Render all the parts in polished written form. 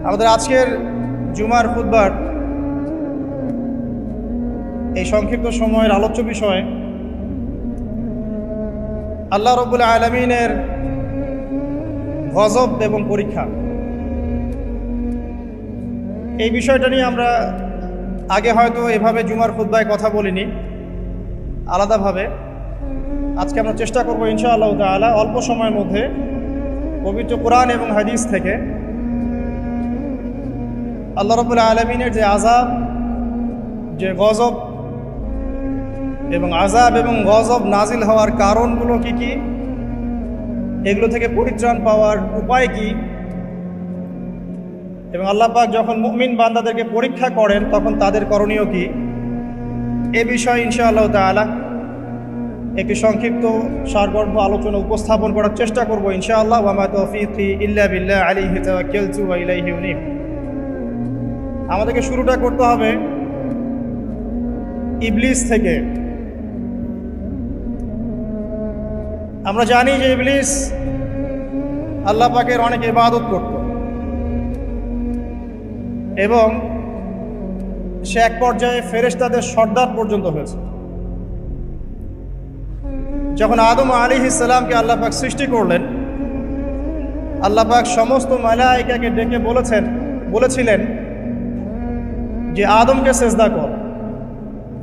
আমাদের আজকের জুমার খুতবার এই সংক্ষিপ্ত সময়ের আলোচ্য বিষয় আল্লাহ রাব্বুল আলামিনের গজব এবং পরীক্ষা। এই বিষয়টা নিয়ে আমরা আগে হয়তো এভাবে জুমার খুতবায় কথা বলিনি আলাদাভাবে। আজকে আমরা চেষ্টা করব ইনশাআল্লাহ তাআলা অল্প সময়ের মধ্যে পবিত্র কোরআন এবং হাদিস থেকে আল্লাহ রাব্বুল আলামিনের যে আযাব, যে গজব এবং আযাব এবং গজব নাজিল হওয়ার কারণগুলো কি কি, এগুলো থেকে পরিত্রাণ পাওয়ার উপায় কি, এবং আল্লাহ পাক যখন মুমিন বান্দাদেরকে পরীক্ষা করেন তখন তাদের করণীয় কি, এ বিষয়ে ইনশাআল্লাহ তাআলা একটি সংক্ষিপ্ত সারগর্ভ আলোচনা উপস্থাপন করার চেষ্টা করব ইনশাআল্লাহ। ওয়া মা তাওফীকি ইল্লা বিল্লাহ আলাইহি তাওয়াক্কালতু ওয়া ইলাইহি উনীব। আমাদেরকে শুরুটা করতে হবে ইবলিস থেকে। আমরা জানি যে ইবলিস আল্লাহ পাকের অনেক ইবাদত করত এবং সে এক পর্যায়ে ফেরেশতাদের সর্দার পর্যন্ত হয়েছে। যখন আদম আলাইহিস সালামকে আল্লাহ পাক সৃষ্টি করলেন, আল্লাহ পাক সমস্ত মালায়েকাকে ডেকে বলেছিলেন যে আদমকে সিজদা কর।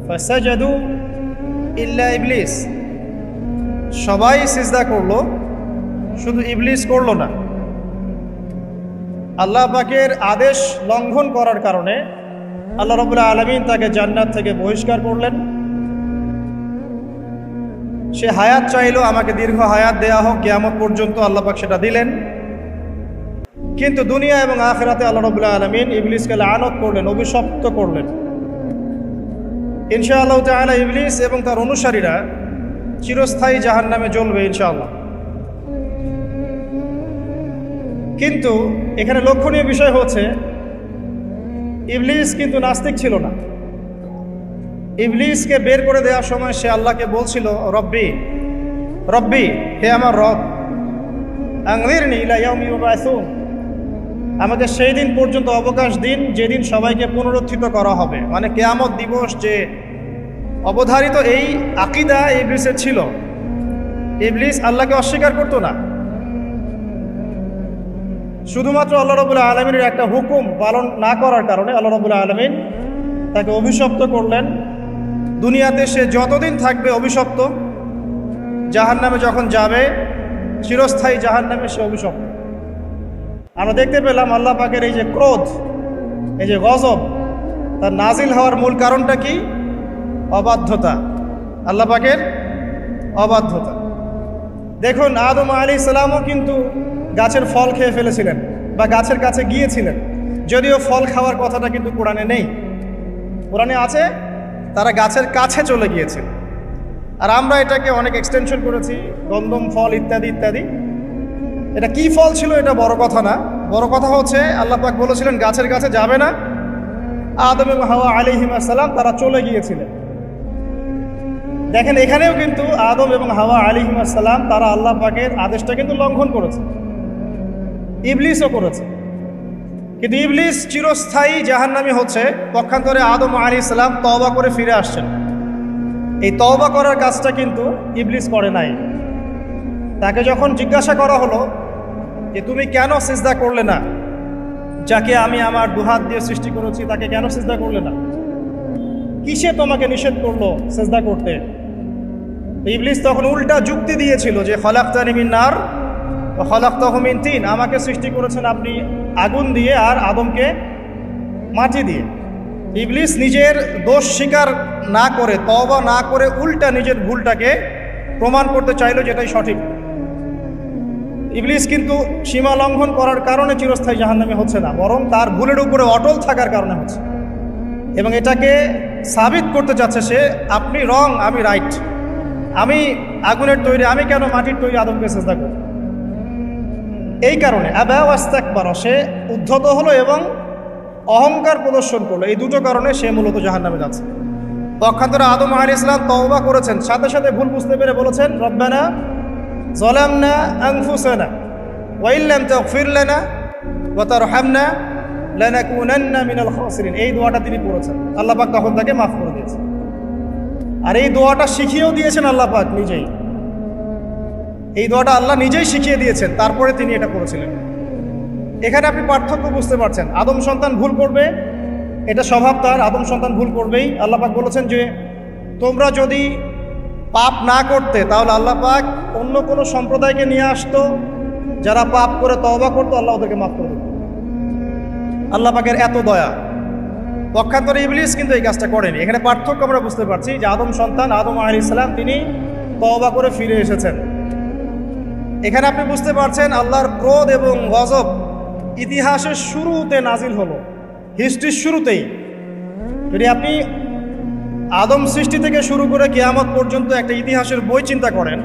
ফাসাজাদু ইল্লা ইবলিস, সবাই সিজদা করলো, শুধু ইবলিস করলো না। আল্লাহ পাকের আদেশ লঙ্ঘন করার কারণে আল্লাহ রাব্বুল আলামিন তাকে জান্নাত থেকে বহিষ্কার করলেন। সে হায়াত চাইলো, আমাকে দীর্ঘ হায়াত দেয়া হোক কিয়ামত পর্যন্ত, আল্লাহ পাক সেটা দিলেন। কিন্তু দুনিয়া এবং আখিরাতে আল্লাহ রাব্বুল আলামিন ইবলিসকে লানত করলেন, অভিশপ্ত করলেন। ইনশাআল্লাহ তাআলা ইবলিস এবং তার অনুসারীরা চিরস্থায়ী জাহান্নামে জ্বলবে ইনশাআল্লাহ। কিন্তু এখানে লক্ষণীয় বিষয় হচ্ছে ইবলিস কিন্তু নাস্তিক ছিল না। ইবলিসকে বের করে দেওয়ার সময় সে আল্লাহকে বলছিল, রব্বি রব্বি, হে আমার রব, আনজিরনি ইলা ইয়াউমি ইউবআসুন, আমাকে সেই দিন পর্যন্ত অবকাশ দিন যেদিন সবাইকে পুনরুত্থিত করা হবে। মানে কিয়ামত দিবস যে অবধারিত, এই আকীদা ইবলিসের ছিল। ইবলিস আল্লাহকে অস্বীকার করতো না, শুধুমাত্র আল্লাহ রাব্বুল আলামিনের একটা হুকুম পালন না করার কারণে আল্লাহ রাব্বুল আলামিন তাকে অভিশপ্ত করলেন। দুনিয়াতে সে যতদিন থাকবে অভিশপ্ত, জাহান্নামে যখন যাবে চিরস্থায়ী জাহান্নামে সে অভিশপ্ত। আমরা দেখতে পেলাম আল্লাহ পাকের এই যে ক্রোধ, এই যে গজব, তার নাজিল হওয়ার মূল কারণটা কি? অবাধ্যতা, আল্লাহ পাকের অবাধ্যতা। দেখুন আদম আলাইহিস সালামও কিন্তু গাছের ফল খেয়ে ফেলেছিলেন বা গাছের কাছে গিয়েছিলেন, যদিও ফল খাওয়ার কথাটা কিন্তু কোরআনে নেই। কোরআনে আছে তারা গাছের কাছে চলে গিয়েছিল, আর আমরা এটাকে অনেক এক্সটেনশন করেছি, গন্ধম ফল ইত্যাদি ইত্যাদি। এটা কি ফল ছিল এটা বড় কথা না, বড় কথা হচ্ছে আল্লাহ পাক বলেছিলেন গাছের কাছে যাবে না। আদম এবং হাওয়া আলাইহিস সালাম তারা চলে গিয়েছিলেন। দেখেন এখানেও কিন্তু আদম এবং হাওয়া আলাইহিস সালাম তারা আল্লাহ পাকের আদেশটা কিন্তু লঙ্ঘন করেছে, ইবলিসও করেছে। কিন্তু ইবলিস চিরস্থায়ী জাহান্নামী হচ্ছে। পক্ষান্তরে আদম আলাইহিস সালাম তওবা করে ফিরে আসছেন। এই তওবা করার কাজটা কিন্তু ইবলিস করে নাই। তাকে যখন জিজ্ঞাসা করা হলো যে তুমি কেন সিজদা করলে না, যাকে আমি আমার দুহাত দিয়ে সৃষ্টি করেছি তাকে কেন সিজদা করলে না, কিসে তোমাকে নিষেধ করলো সিজদা করতে? ইবলিস তখন উল্টা যুক্তি দিয়েছিল যে খলাকতানি মিন নার ওয়া খলাকতাহু মিন তিন, আমাকে সৃষ্টি করেছেন আপনি আগুন দিয়ে আর আদমকে মাটি দিয়ে। ইবলিস নিজের দোষ স্বীকার না করে, তওবা না করে, উল্টা নিজের ভুলটাকে প্রমাণ করতে চাইলো যেটাই সঠিক। ইবলিস কিন্তু সীমা লঙ্ঘন করার কারণে চিরস্থায়ী জাহান্নামে হচ্ছে না, বরং তার ভুলের উপরে অটল থাকার কারণে হচ্ছে। এবং এটাকে সাবিত করতে চাচ্ছে সে, আপনি রং, আমি রাইট, আমি আগুনের তৈরি, আমি কেন মাটির তৈরি আদমকে সিজদা করি। এই কারণে আবা ওয়াস্তাকবার, সে উদ্ধত হলো এবং অহংকার প্রদর্শন করলো। এই দুটো কারণে সে মূলত জাহান্নামে যাচ্ছে। পক্ষান্তরে আদম আলাইহিস সালাম তওবা করেছেন, সাথে সাথে ভুল বুঝতে পেরে বলেছেন, রব্বানা যালামনা আনফুসানা ওয়া ইল্লাম তাগফির লানা ওয়া তারহামনা লানাকুনান্না মিনাল খাসিরিন, এই দোয়াটা তিনি পড়েছেন। আল্লাহ পাক তখন তাকে মাফ করে দিয়েছেন। আর এই দোয়াটা শিখিয়েও দিয়েছেন আল্লাহ পাক নিজেই। এই দোয়াটা আল্লাহ নিজেই শিখিয়ে দিয়েছেন, তারপরে তিনি এটা করেছিলেন। এখানে আপনি পার্থক্য বুঝতে পারছেন। আদম সন্তান ভুল করবে, এটা স্বভাব তার, আদম সন্তান ভুল করবেই। আল্লাহ পাক বলেছেন যে তোমরা যদি পাপ না করতে তাহলে আল্লাহ পাক অন্য কোনো সম্প্রদায়কে নিয়ে আসতো, যারা পাপ করে তওবা করতো, আল্লাহ ওদেরকে মাফ করে দিত। আল্লাহ পাকের এত দয়া। পক্ষান্তরে ইবলিস কিন্তু এই কাজটা করেনি। এখানে পার্থক্য আমরা বুঝতে পারছি যে আদম সন্তান আদম আলাইহিস সালাম তিনি তওবা করে ফিরে এসেছেন। এখানে আপনি বুঝতে পারছেন আল্লাহর ক্রোধ এবং গজব ইতিহাসের শুরুতে নাজিল হলো, হিস্ট্রির শুরুতেই। যদি আপনি আদম সৃষ্টি থেকে শুরু করে কিয়ামত পর্যন্ত একটা ইতিহাসের বই চিন্তা করেন,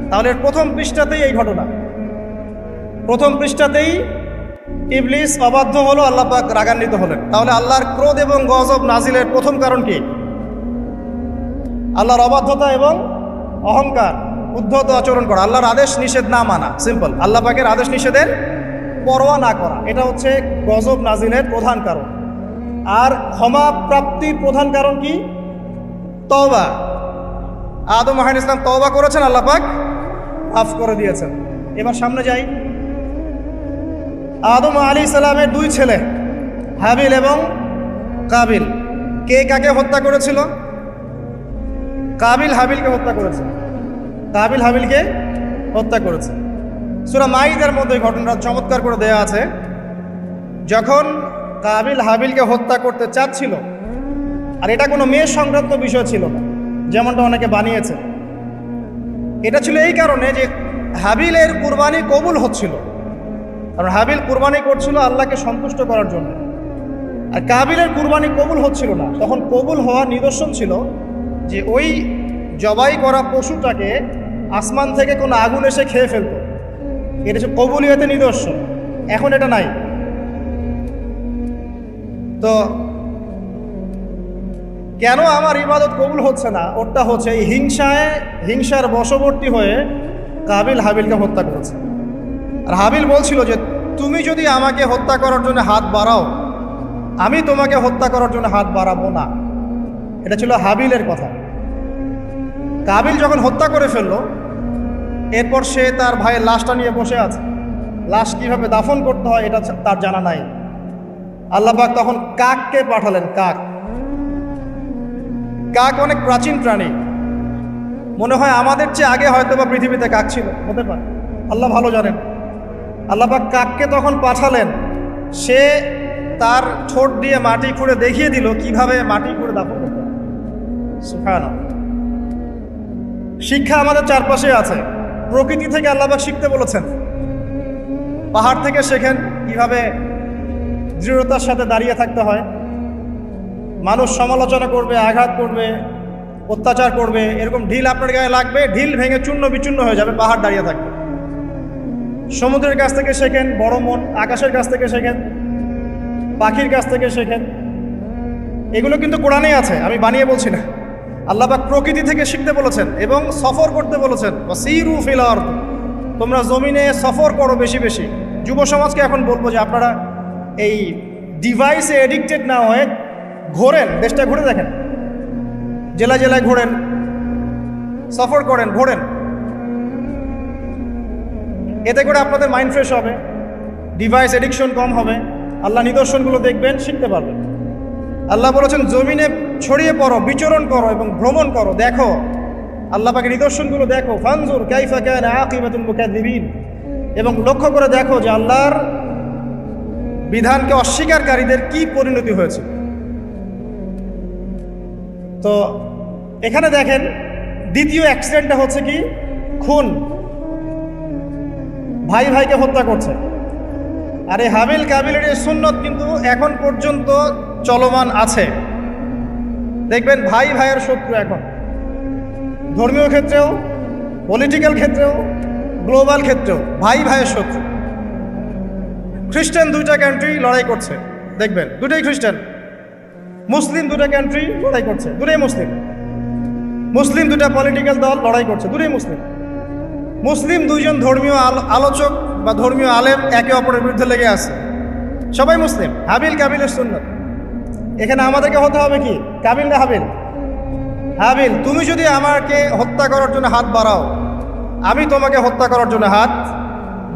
তাহলে প্রথম পৃষ্ঠাতেই এই ঘটনা। প্রথম পৃষ্ঠাতেই ইবলিস অবাধ্য হলো, আল্লাহ পাক রাগান্বিত হলেন। তাহলে আল্লাহর ক্রোধ এবং গজব নাজিলের প্রথম কারণ কি? আল্লাহর অবাধ্যতা এবং অহংকার, উদ্ধত আচরণ করা, আল্লাহর আদেশ নিষেধ না মানা। সিম্পল, আল্লাহ পাকের আদেশ নিষেধের পরোয়া না করা, এটা হচ্ছে গজব নাজিলের প্রধান কারণ। আর ক্ষমা প্রাপ্তির প্রধান কারণ কি? তওবা। আদম আলাইহিস সালাম তওবা করেছেন, আল্লাহ পাক মাফ করে দিয়েছেন। এবার সামনে যাই। আদম আলাইহিস সালামের দুই ছেলে হাবিল এবং কাবিল, কে কাকে হত্যা করেছিল? কাবিল হাবিলকে হত্যা করেছে। কাবিল হাবিলকে হত্যা করেছে। সূরা মাইদার মধ্যে ঘটনাটা চমৎকার করে দেয়া আছে। যখন কাবিল হাবিলকে হত্যা করতে চাচ্ছিল, আর এটা কোনো মেয়ে সংক্রান্ত বিষয় ছিল না যেমনটা অনেকে বানিয়েছে। এটা ছিল এই কারণে যে হাবিলের কুরবানি কবুল হচ্ছিল, কারণ হাবিল কুরবানি করছিল আল্লাহকে সন্তুষ্ট করার জন্য, আর কাবিলের কুরবানি কবুল হচ্ছিল না। তখন কবুল হওয়ার নিদর্শন ছিল যে ওই জবাই করা পশুটাকে আসমান থেকে কোনো আগুন এসে খেয়ে ফেলতো। এটা হচ্ছে কবুলিয়তের নিদর্শন। এখন এটা নাই। তো কেন আমার ইবাদত কবুল হচ্ছে না? ওটা হচ্ছে এই হিংসার বশবর্তী হয়ে কাবিল হাবিলকে হত্যা করেছে। আর হাবিল বলছিল যে তুমি যদি আমাকে হত্যা করার জন্য হাত বাড়াও, আমি তোমাকে হত্যা করার জন্য হাত বাড়াবো না। এটা ছিল হাবিলের কথা। কাবিল যখন হত্যা করে ফেললো, এরপর সে তার ভাইয়ের লাশটা নিয়ে বসে আছে। লাশ কিভাবে দাফন করতে হয় এটা তার জানা নাই। আল্লাহ পাক তখন কাককে পাঠালেন। কাক অনেক প্রাচীন প্রাণী, মনে হয় আমাদের চেয়ে আগে হয়তো বা পৃথিবীতে কাক ছিল, হতে পারে, আল্লাহ ভালো জানেন। আল্লাহ পাক কাককে তখন পাঠালেন। সে তার ঠোঁট দিয়ে মাটি খুঁড়ে দেখিয়ে দিল কিভাবে মাটি খুঁড়ে দাফন করতে হয়। সুবহানাল্লাহ। শিক্ষা আমাদের চারপাশে আছে। প্রকৃতি থেকে আল্লাহ পাক শিখতে বলেছেন। পাহাড় থেকে শেখেন কিভাবে দৃঢ়তার সাথে দাঁড়িয়ে থাকতে হয়। মানুষ সমালোচনা করবে, আঘাত করবে, অত্যাচার করবে, এরকম ঢিল আপনার গায়ে লাগবে, ঢিল ভেঙে চূর্ণ বিচূর্ণ হয়ে যাবে, পাহাড় দাঁড়িয়ে থাকবে। সমুদ্রের কাছ থেকে শেখেন বড় মন, আকাশের কাছ থেকে শেখেন, পাখির কাছ থেকে শেখেন। এগুলো কিন্তু কোরআনেই আছে, আমি বানিয়ে বলছি না। আল্লাহ পাক প্রকৃতি থেকে শিখতে বলেছেন এবং সফর করতে বলেছেন। ওয়াসিরু ফিল আরদ, তোমরা জমিনে সফর করো বেশি বেশি। যুব সমাজকে এখন বলবো যে আপনারা এই ডিভাইসে এডিক্টেড না হয়ে ঘোরেন, দেশটা ঘুরে দেখেন, জেলায় জেলায় ঘোরেন, সফর করেন, ঘোরেন। এতে করে আপনাদের মাইন্ড ফ্রেশ হবে, ডিভাইস এডিকশন কম হবে, আল্লাহ নিদর্শনগুলো দেখবেন, শিখতে পারবেন। আল্লাহ বলেছেন জমিনে ছড়িয়ে পড়ো, বিচরণ করো এবং ভ্রমণ করো, দেখো আল্লাহ পাকের নিদর্শনগুলো দেখো। ফানজুর কাইফা কানা আকিবাতুল মুকাদ্দিবিন, এবং লক্ষ্য করে দেখো যে আল্লাহর বিধানকে অস্বীকারীদের কি পরিণতি হয়েছে। তো এখানে দেখেন দ্বিতীয় অ্যাক্সিডেন্টটা হচ্ছে কি? খুন। ভাই ভাইকে হত্যা করছে। আর এই হাবিল কাবিলের এই সুন্নত কিন্তু এখন পর্যন্ত চলমান আছে। দেখবেন ভাই ভাইয়ের শত্রু এখন, ধর্মীয় ক্ষেত্রেও, পলিটিক্যাল ক্ষেত্রেও, গ্লোবাল ক্ষেত্রেও ভাই ভাইয়ের শত্রু। খ্রিস্টান দুইটা কান্ট্রি লড়াই করছে, দেখবেন দুটাই খ্রিস্টান। মুসলিম দুটা কান্ট্রি লড়াই করছে, দুটাই মুসলিম। মুসলিম দুটা পলিটিক্যাল দল লড়াই করছে, দুটাই মুসলিম। মুসলিম দুইজন ধর্মীয় আলোচক বা ধর্মীয় আলেম একে অপরের বিরুদ্ধে লেগে আছে। সবাই মুসলিম, হাবিল কাবিলের সুন্নত। এখানে আমাদেরকে হতে হবে কি, কাবিল না হাবিল? হাবিল। তুমি যদি আমাকে হত্যা করার জন্য হাত বাড়াও, আমি তোমাকে হত্যা করার জন্য হাত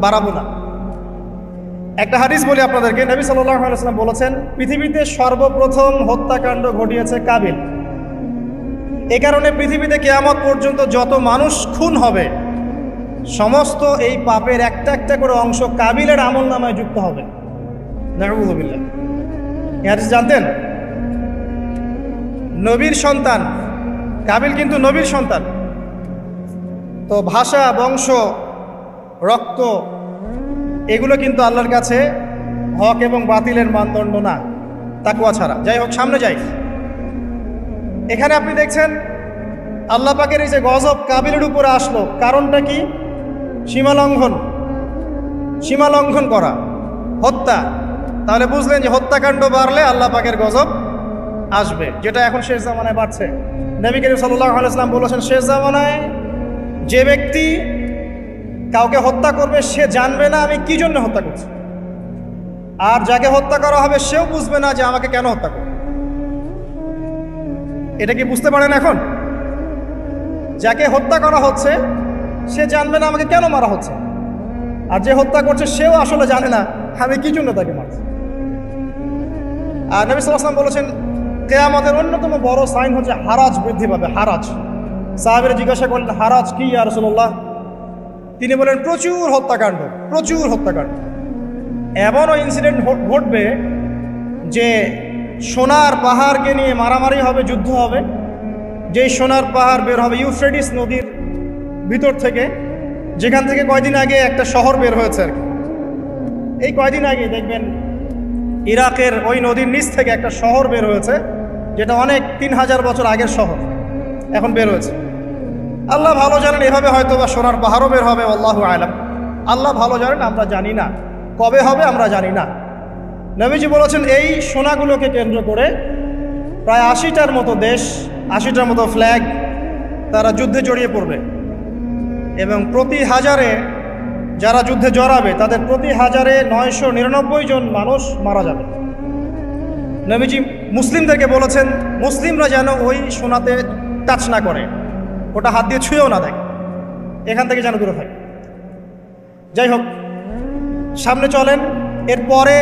বাড়াবো না। একটা হাদিস বলি আপনাদেরকে, নবী সাল্লাল্লাহু আলাইহি ওয়াসাল্লাম বলেছেন, পৃথিবীতে সর্বপ্রথম হত্যাকাণ্ড ঘটিয়েছে কাবিল। এই কারণে পৃথিবীতে কিয়ামত পর্যন্ত যত মানুষ খুন হবে, সমস্ত এই পাপের একটা একটা করে অংশ কাবিলের আমল নামায় যুক্ত হবে। নাউযুবিল্লাহ। এই হাদিস জানতেন? নবীর সন্তান কাবিল, কিন্তু নবীর সন্তান। তো ভাষা, বংশ, রক্ত এগুলো কিন্তু আল্লাহর কাছে হক এবং বাতিলের মানদণ্ড না, তাকওয়া ছাড়া। যাই হোক, সামনে যাই। এখানে আপনি দেখছেন আল্লাহ পাকের এই যে গজব কাবিলের উপরে আসলো, কারণটা কি? সীমা লঙ্ঘন করা, হত্যা। তাহলে বুঝলেন যে হত্যাকাণ্ড বাড়লে আল্লাহ পাকের গজব আসবে, যেটা এখন শেষ জামানায় বাড়ছে। নবী করিম সাল্লাল্লাহু আলাইহি ওয়াসাল্লাম বলেছেন, শেষ জামানায় যে ব্যক্তি কাউকে হত্যা করবে সে জানবে না আমি কি জন্য হত্যা করছি, আর যাকে হত্যা করা হবে সেও বুঝবে না যে আমাকে কেন হত্যা করবে। এটা কি বুঝতে পারেন? এখন যাকে হত্যা করা হচ্ছে সে জানবে না আমাকে কেন মারা হচ্ছে, আর যে হত্যা করছে সেও আসলে জানে না আমি কি জন্য তাকে মারছি। আর নবী সাল্লাল্লাহু আলাইহি ওয়াসাল্লাম বলেছেন, কিয়ামতের অন্যতম বড় সাইন হচ্ছে হারাজ বৃদ্ধি পাবে। হারাজ। সাহাবীরা জিজ্ঞাসা করলেন, হারাজ কি ইয়া রাসূলুল্লাহ? তিনি বলেন, প্রচুর হত্যাকাণ্ড। এমনও ইনসিডেন্ট ঘটবে যে সোনার পাহাড়কে নিয়ে মারামারি হবে, যুদ্ধ হবে। যেই সোনার পাহাড় বের হবে ইউফ্রেটিস নদীর ভিতর থেকে, যেখান থেকে কয়দিন আগে একটা শহর বের হয়েছে আর কি। এই কয়দিন আগে দেখবেন ইরাকের ওই নদীর নিচ থেকে একটা শহর বের হয়েছে, যেটা অনেক 3000 বছর আগের শহর এখন বের হয়েছে। আল্লাহ ভালো জানেন, এভাবে হয়তো বা সোনার পাহাড়ও বের হবে, আল্লাহু আলাম। আল্লাহ ভালো জানেন, আমরা জানি না কবে হবে, আমরা জানি না। নবীজি বলেছেন, এই সোনাগুলোকে কেন্দ্র করে প্রায় 80টার মতো দেশ, 80টার মতো ফ্ল্যাগ তারা যুদ্ধে জড়িয়ে পড়বে, এবং প্রতি হাজারে যারা যুদ্ধে জড়াবে তাদের প্রতি হাজারে 999 জন মানুষ মারা যাবে। নবীজি মুসলিমদেরকে বলেছেন, মুসলিমরা যেন ওই সোনাতে টাচ না করে, ওটা হাত দিয়ে ছুঁয়েও না দেয়, এখান থেকে যেন দূরে থাকে। যাই হোক, সামনে চলেন। এরপরে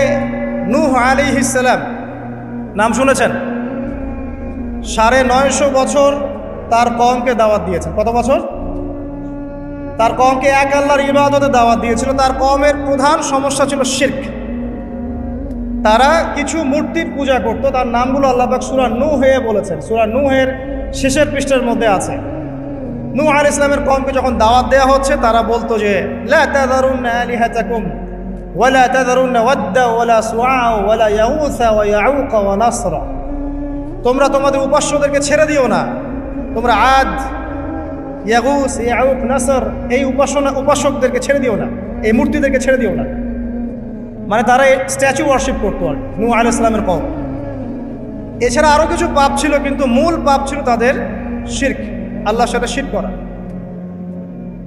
নূহ আলাইহিস সালাম, নাম শুনেছেন? 950 বছর তার কওমকে দাওয়াত দিয়েছেন। কত বছর? তার কওমকে এক আল্লাহর ইবাদতে দাওয়াত দিয়েছিল। তার কওমের প্রধান সমস্যা ছিল শিরক। তারা কিছু মূর্তির পূজা করত। তার নামগুলো আল্লাহ পাক সূরা নূহে বলেছেন। সূরা নূহের শেষের পৃষ্ঠার মধ্যে আছে। নূহ আলাইহিস সালামের কওমকে যখন দাওয়াত দেওয়া হচ্ছে, তারা বলতো যে লা তাযারুন্না আলিহাতাকুম ওয়ালা তাযারুন্না ওয়াদ্দা ওয়ালা সুআ ওয়ালা ইয়াউসা ওয়া ইয়াউকা ওয়া নাসরা। তোমরা তোমাদের উপাস্যদেরকে ছেড়ে দিও না। তোমরা আদ, ইয়াগুস, ইয়াউক, নাসর এই উপাসকদেরকে ছেড়ে দিও না, এই মূর্তিদেরকে ছেড়ে দিও না। মানে তারা স্ট্যাচু ওয়ার্শিপ করতো আর নূহ আলাইহিস সালামের কওম। এছাড়া আরও কিছু পাপ ছিল, কিন্তু মূল পাপ ছিল তাদের শিরক, আল্লাহর সাথে শিরক করা।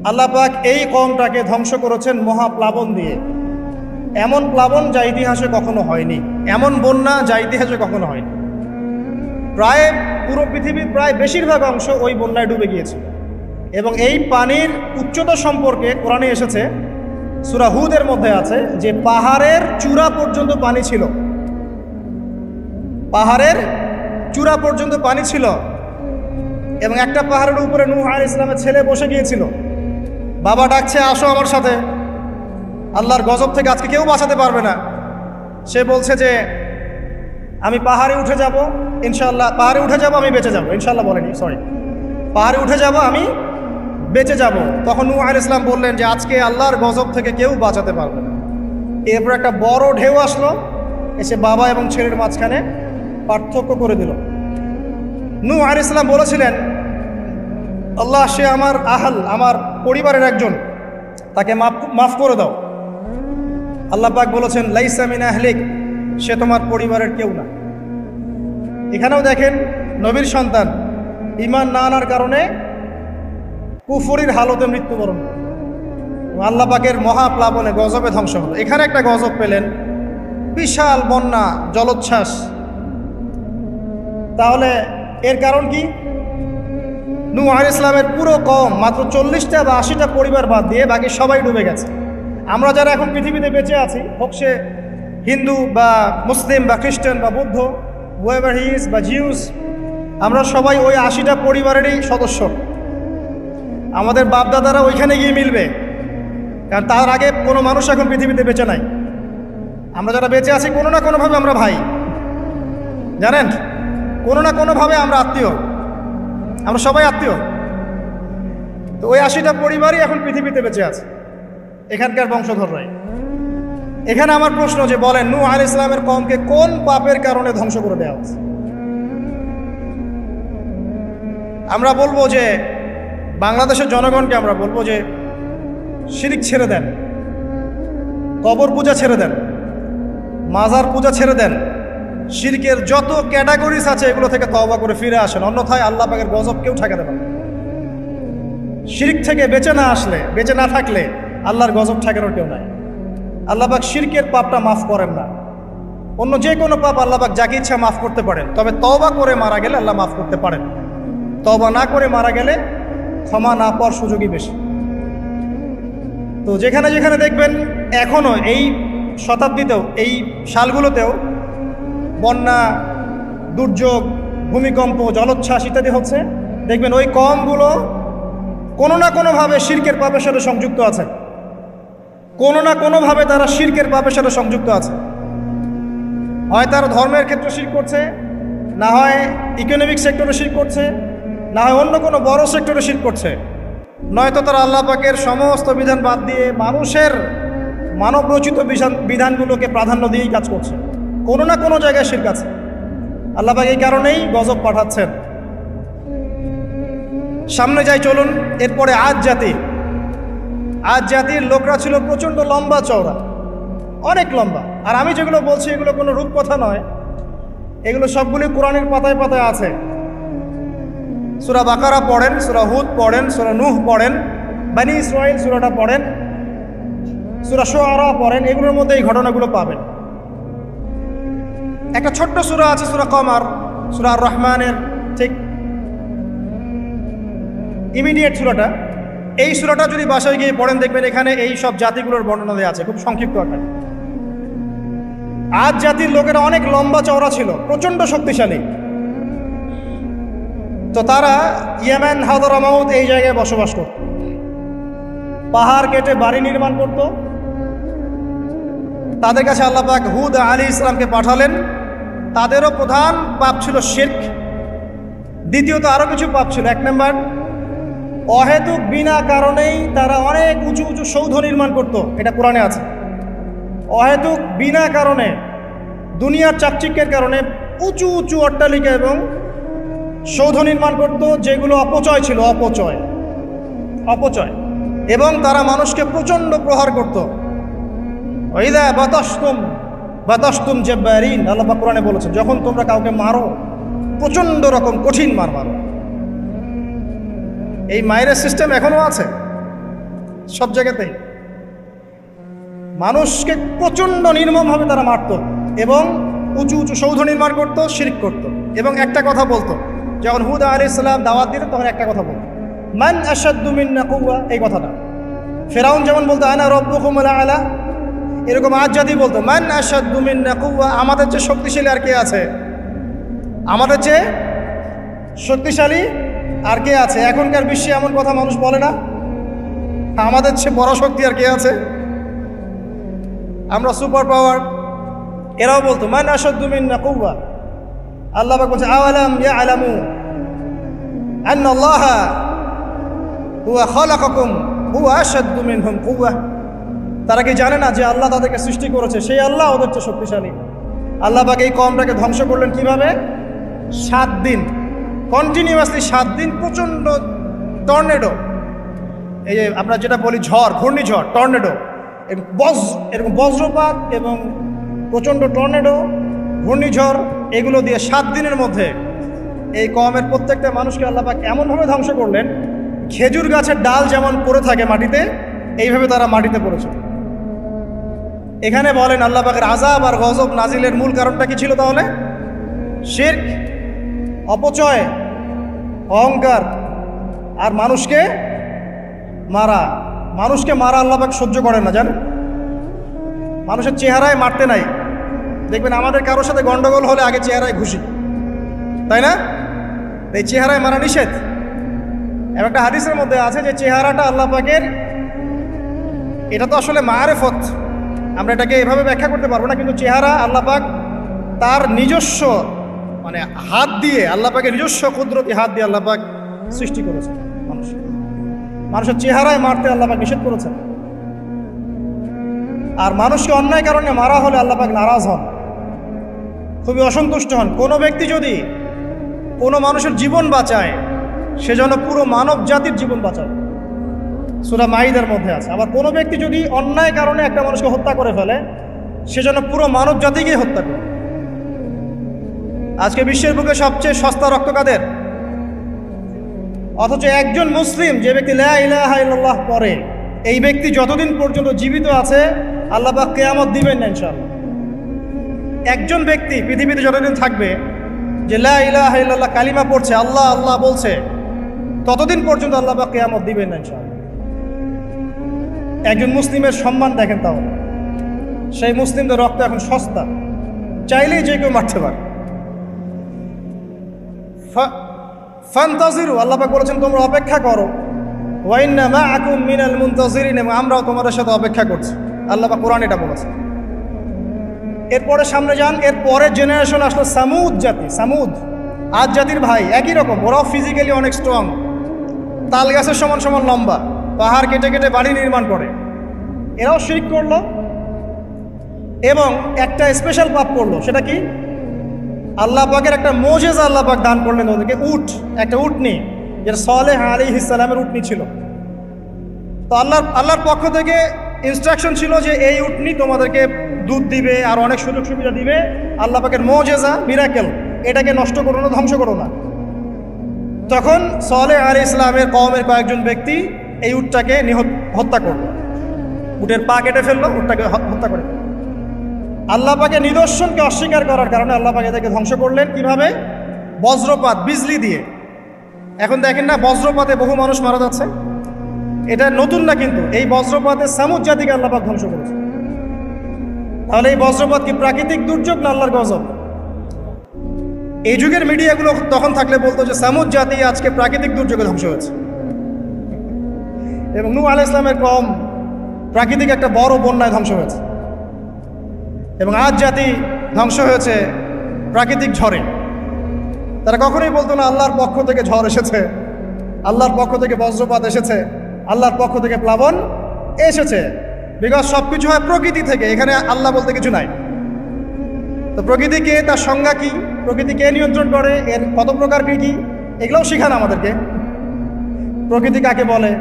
আল্লাহ পাক এই কওমটাকে ধ্বংস করেছেন মহাপ্লাবন দিয়ে। এমন প্লাবন যা ইতিহাসে কখনো হয়নি, এমন বন্যা যা ইতিহাসে কখনো হয়নি। প্রায় পুরো পৃথিবীর প্রায় বেশিরভাগ অংশ ওই বন্যায় ডুবে গিয়েছিল। এবং এই পানির উচ্চতা সম্পর্কে কোরআনে এসেছে, সূরা হুদের মধ্যে আছে যে পাহাড়ের চূড়া পর্যন্ত পানি ছিল। পাহাড়ের চূড়া পর্যন্ত পানি ছিল, এবং একটা পাহাড়ের উপরে নূহ আলাইহিস সালামের ছেলে বসে গিয়েছিল। বাবা ডাকছে, আসো আমার সাথে, আল্লাহর গজব থেকে আজকে কেউ বাঁচাতে পারবে না। সে বলছে যে আমি পাহাড়ে উঠে যাব, ইনশাআল্লাহ পাহাড়ে উঠে যাব, আমি বেঁচে যাব। ইনশাআল্লাহ বলেনি, সরি, পাহাড়ে উঠে যাব, আমি বেঁচে যাব। তখন নূহ আলাইহিস সালাম বললেন যে আজকে আল্লাহর গজব থেকে কেউ বাঁচাতে পারবে না। এরপর একটা বড় ঢেউ আসলো, এসে বাবা এবং ছেলের মাঝখানে পার্থক্য করে দিল। নূহ আলাইহিস সালাম বলেছিলেন, আল্লাহ, সে আমার আহল, আমার পরিবারের একজন, তাকে মাফ করে দাও। আল্লাহ পাক বলেছেন, লাইসা মিন আহলিক, সে তোমার পরিবারের কেউ না। এখানেও দেখেন নবীর সন্তান ঈমান না আনার কারণে কুফরির হালতে মৃত্যুবরণ, আল্লাহ পাকের মহাপ্লাবনে গজবে ধ্বংস হলো। এখানে একটা গজব পেলেন বিশাল বন্যা, জলোচ্ছ্বাস। তাহলে এর কারণ কি? নূহ আলাইহিস সালামের পুরো কওম মাত্র 40টা বা 80টা পরিবার বাদ দিয়ে বাকি সবাই ডুবে গেছে। আমরা যারা এখন পৃথিবীতে বেঁচে আছি, হোক সে হিন্দু বা মুসলিম বা খ্রিস্টান বা বৌদ্ধ, whoever he is বা জিউস, আমরা সবাই ওই 80টা পরিবারেরই সদস্য। আমাদের বাপদাদারা ওইখানে গিয়ে মিলবে, কারণ তার আগে কোনো মানুষ এখন পৃথিবীতে বেঁচে নাই। আমরা যারা বেঁচে আছি কোনো না কোনোভাবে আমরা ভাই, জানেন, কোনো না কোনোভাবে আমরা আত্মীয়, আমরা সবাই আত্মীয়। তো ওই 80টা পরিবারই এখন পৃথিবীতে বেঁচে আছে, এখানকার বংশধররাই। এখানে আমার প্রশ্ন যে বলেন, নূহ আলাইহিস সালামের কওমকে কোন পাপের কারণে ধ্বংস করে দেওয়া হচ্ছে? আমরা বলবো যে বাংলাদেশের জনগণকে আমরা বলবো যে শিরক ছেড়ে দেন, কবর পূজা ছেড়ে দেন, মাজার পূজা ছেড়ে দেন, শিরকের যত ক্যাটাগরিজ আছে এগুলো থেকে তওবা করে ফিরে আসেন, অন্যথায় আল্লাহ পাকের গজব কেউ ঠেকাতে পারে না। শিরক থেকে বেঁচে না থাকলে আল্লাহর গজব ঠেকানোর কেউ নাই। আল্লাহ পাক শিরকের পাপটা মাফ করেন না। অন্য যে কোনো পাপ আল্লাহ পাক যাকে ইচ্ছা মাফ করতে পারেন, তবে তওবা করে মারা গেলে আল্লাহ মাফ করতে পারেন। তওবা না করে মারা গেলে ক্ষমা না পাওয়ার সুযোগই বেশি। তো যেখানে যেখানে দেখবেন এখনও এই শতাব্দীতেও, এই সালগুলোতেও বন্যা, দুর্যোগ, ভূমিকম্প, জলোচ্ছ্বাস ইত্যাদি হচ্ছে, দেখবেন ওই কওমগুলো কোনো না কোনোভাবে শিরকের পাপের সাথে সংযুক্ত আছে। কোনো না কোনোভাবে তারা শিরকের পাপের সাথে সংযুক্ত আছে। হয় তারা ধর্মের ক্ষেত্রে শিরক করছে, না হয় ইকোনমিক সেক্টরে শিরক করছে, না হয় অন্য কোনো বড় সেক্টরে শিরক করছে, নয়তো তারা আল্লাহ পাকের সমস্ত বিধান বাদ দিয়ে মানুষের মানবরচিত বিধানগুলোকে প্রাধান্য দিয়েই কাজ করছে। কোনো না কোনো জায়গায় শিরক আছে। আল্লাহ পাক এই কারণেই গজব পাঠাচ্ছেন। সামনে যাই চলুন। এরপরে আজ জাতির লোকরা ছিল প্রচণ্ড লম্বা চওড়া, অনেক লম্বা। আর আমি যেগুলো বলছি এগুলো কোনো রূপকথা নয়, এগুলো সবগুলি কোরআনের পাতায় পাতায় আছে। সূরা বাকারা পড়েন, সূরা হুদ পড়েন, সূরা নূহ পড়েন, বনী ইসরাঈল সূরাটা পড়েন, সূরা শুআরা পড়েন, এগুলোর মধ্যে এই ঘটনাগুলো পাবেন। একটা ছোট্ট সূরা আছে, সূরা কমার, সূরা আর রহমানের ঠিক ইমিডিয়েট সূরাটা। এই সূরাটা যদি বাসায় গিয়ে পড়েন, দেখবেন এখানে এই সব জাতিগুলোর বর্ণনা দেওয়া আছে খুব সংক্ষিপ্ত আকারে। আজ জাতির লোকেরা অনেক লম্বা চওড়া ছিল, প্রচণ্ড শক্তিশালী। তো তারা ইয়েমেন, হাদরামাউত এই জায়গায় বসবাস করত, পাহাড় কেটে বাড়ি নির্মাণ করত। তাদের কাছে আল্লাহ পাক হুদ আলাইহিস সালামকে পাঠালেন। তাদেরও প্রধান পাপ ছিল শিরক। দ্বিতীয়ত আরও কিছু পাপ ছিল। এক নম্বর, অহেতুক বিনা কারণেই তারা অনেক উঁচু উঁচু সৌধ নির্মাণ করত। এটা কোরআনে আছে। অহেতুক বিনা কারণে, দুনিয়ার চাকচিক্যের কারণে উঁচু উঁচু অট্টালিকা এবং সৌধ নির্মাণ করত, যেগুলো অপচয় ছিল, অপচয়। এবং তারা মানুষকে প্রচণ্ড প্রহার করত। ওয়াইদা বাতাসতুম জাব্বারিন, আল্লাহ পাক কোরআনে বলেছেন, যখন তোমরা কাউকে মারো প্রচণ্ড রকম কঠিন মার মারো। এই মায়ের সিস্টেম এখনো আছে সব জায়গাতেই। মানুষকে প্রচণ্ড নির্মমভাবে তারা মারত এবং উঁচু উঁচু সৌধ নির্মাণ করত, শিরক করত। এবং একটা কথা বলতো, যখন হুদ আলাইহিস সালাম দাওয়াত দিত তখন একটা কথা বলতো, মান আশাদ্দু মিন্না কুওয়া, এই কথাটা। ফিরআউন যেমন বলতো আনা রাব্বুকুমুল আ'লা, এরকম আজ জাতি বলতো মান আশাদ্দু মিন্না কুওয়া, আমাদের চেয়ে শক্তিশালী আর কে আছে, আমাদের চেয়ে শক্তিশালী আর কে আছে। এখনকার বিশ্বে এমন কথা মানুষ বলে না, আমাদের চেয়ে বড় শক্তি আর কে আছে, আমরা সুপার পাওয়ার। এরাও বলতো মান আশাদ্দু মিন্না কুওয়া। আল্লাহ পাক বলছে আওয়ালাম ইয়ালামু আন্নাল্লাহা হুয়া খালাকাকুম হুয়া আশাদ্দু মিনহুম কুওয়া। তারা কি জানে না যে আল্লাহ তাদেরকে সৃষ্টি করেছে, সেই আল্লাহ ওদের চেয়ে শক্তিশালী। আল্লাহ পাক এই কওমটাকে ধ্বংস করলেন কিভাবে? 7 দিন কন্টিনিউয়াসলি, 7 দিন প্রচণ্ড টর্নেডো, এই যে আমরা যেটা বলি ঝড়, ঘূর্ণিঝড়, টর্নেডো, এরকম বজ্রপাত এবং প্রচণ্ড টর্নেডো, ঘূর্ণিঝড়, এগুলো দিয়ে 7 দিনের মধ্যে এই কওমের প্রত্যেকটা মানুষকে আল্লাহ পাক এমনভাবে ধ্বংস করলেন, খেজুর গাছের ডাল যেমন পড়ে থাকে মাটিতে, এইভাবে তারা মাটিতে পড়েছে। এখানে বলেন আল্লাহ পাকের আযাব আর গজব নাজিলের মূল কারণটা কি ছিল তাহলে? শিরক, অপচয়, অহংকার আর মানুষকে মারা। মানুষকে মারা আল্লাহ পাক সহ্য করেন না, জানেন? মানুষের চেহারায় মারতে নাই। দেখবেন আমাদের কারোর সাথে গন্ডগোল হলে আগে চেহারায় ঘুষি, তাই না? এই চেহারায় মারা নিষেধ। এবং একটা হাদিসের মধ্যে আছে যে চেহারাটা আল্লাহ পাকের, এটা তো আসলে মারেফত, আমরা এটাকে এভাবে ব্যাখ্যা করতে পারবো না, কিন্তু চেহারা আল্লাহ পাক তার নিজস্ব মানে হাত দিয়ে, আল্লাহ পাকের নিজস্ব কুদরতি হাত দিয়ে আল্লাহ পাক সৃষ্টি করেছেন মানুষের চেহারায় মারতে আল্লাহ পাক নিষেধ করেছেন। আর মানুষকে অন্যায় কারণে মারা হলে আল্লাহ পাক নারাজ হন, খুবই অসন্তুষ্ট হন। কোনো ব্যক্তি যদি কোনো মানুষের জীবন বাঁচায়, সেজন্য পুরো মানব জাতির জীবন বাঁচায়, সূরা মাইদার মধ্যে আছে। আবার কোনো ব্যক্তি যদি অন্যায় কারণে একটা মানুষকে হত্যা করে ফেলে, সেজন্য পুরো মানব জাতিকেই হত্যা করে। আজকে বিশ্বের বুকে সবচেয়ে সস্তা রক্ত কাদের? অথচ একজন মুসলিম যে ব্যক্তি লা ইলাহা ইল্লাল্লাহ পড়ে, এই ব্যক্তি যতদিন পর্যন্ত জীবিত আছে আল্লাহ পাক কিয়ামত দিবেন না ইনশাআল্লাহ। একজন ব্যক্তি পৃথিবীতে যতদিন থাকবে যে লা ইলাহা ইল্লাল্লাহ কালিমা পড়ছে, আল্লাহ আল্লাহ বলছে, ততদিন পর্যন্ত আল্লাহ পাক কিয়ামত দিবেন না ইনশাআল্লাহ। একজন মুসলিমের সম্মান দেখেন, তাও সেই মুসলিমদের রক্ত এখন সস্তা, চাইলেই যে কেউ মারতে পারে। ফান্তাজিরু, আল্লাহ পাক বলেছেন তোমরা অপেক্ষা করো, ওয়া ইন্না মাআকুম মিনাল মুনতাজিরিন, এবং আমরাও তোমাদের সাথে অপেক্ষা করছি। আল্লাহ পাক কোরআনে এটা বলেছে। এরপরে সামনে যান, এর পরের জেনারেশন আসলো সামুদ জাতি। সামুদ আদ জাতির ভাই, একই রকম, ওরাও ফিজিক্যালি অনেক স্ট্রং, তাল গাছের সমান সমান লম্বা, পাহাড় কেটে কেটে বাড়ি নির্মাণ করে। এরাও শিরক করলো এবং একটা স্পেশাল পাপ করলো। সেটা কি? আল্লাহ পাকের একটা মুজিজা আল্লাহ পাক দান করলেন ওদেরকে, একটা উটনি, যেটা সালেহ আলাইহিস সালামের উটনি ছিল। তো আল্লাহর পক্ষ থেকে ইনস্ট্রাকশন ছিল যে এই উটনি তোমাদেরকে দুধ দিবে আর অনেক সুযোগ সুবিধা দিবে। আল্লাহ পাকের মুজিজা, মিরাকেল, এটাকে নষ্ট করো না, ধ্বংস করো না। তখন সালেহ আলাইহিস সালামের কওমের কয়েকজন ব্যক্তি এই উটটাকে হত্যা করলো, উটের পা কেটে ফেললো, উটটাকে হত্যা করে। আল্লাহ পাকের নিদর্শনকে অস্বীকার করার কারণে আল্লাহ পাক এদেরকে ধ্বংস করলেন। কিভাবে? বজ্রপাত, বিজলি দিয়ে। এখন দেখেন না, বজ্রপাতে বহু মানুষ মারা যাচ্ছে। এটা নতুন না, কিন্তু এই বজ্রপাতে সামুদ জাতিকে আল্লাহ পাক ধ্বংস করেছে। তাহলে এই বজ্রপাত কি প্রাকৃতিক দুর্যোগ না আল্লাহর গজব? এই যুগের মিডিয়াগুলো তখন থাকলে বলতো যে সামুদ জাতি আজকে প্রাকৃতিক দুর্যোগে ধ্বংস হয়েছে, এবং নূহ আলাইহিস সালামের কওম প্রাকৃতিক একটা বড় বন্যায় ধ্বংস হয়েছে, এবং আজ জাতি ধ্বংস হয়েছে প্রাকৃতিক ঝড়ে। তারা কখনোই বলতো না আল্লাহর পক্ষ থেকে ঝড় এসেছে, আল্লাহর পক্ষ থেকে বজ্রপাত এসেছে, আল্লাহর পক্ষ থেকে প্লাবন এসেছে। বিকজ সব কিছু হয় প্রকৃতি থেকে, এখানে আল্লাহ বলতে কিছু নাই। তো প্রকৃতিকে, তার সংজ্ঞা কি, প্রকৃতি কে নিয়ন্ত্রণ করে, এর কত প্রকার কি, এগুলোও শিখান আমাদেরকে। প্রকৃতি কাকে বলে,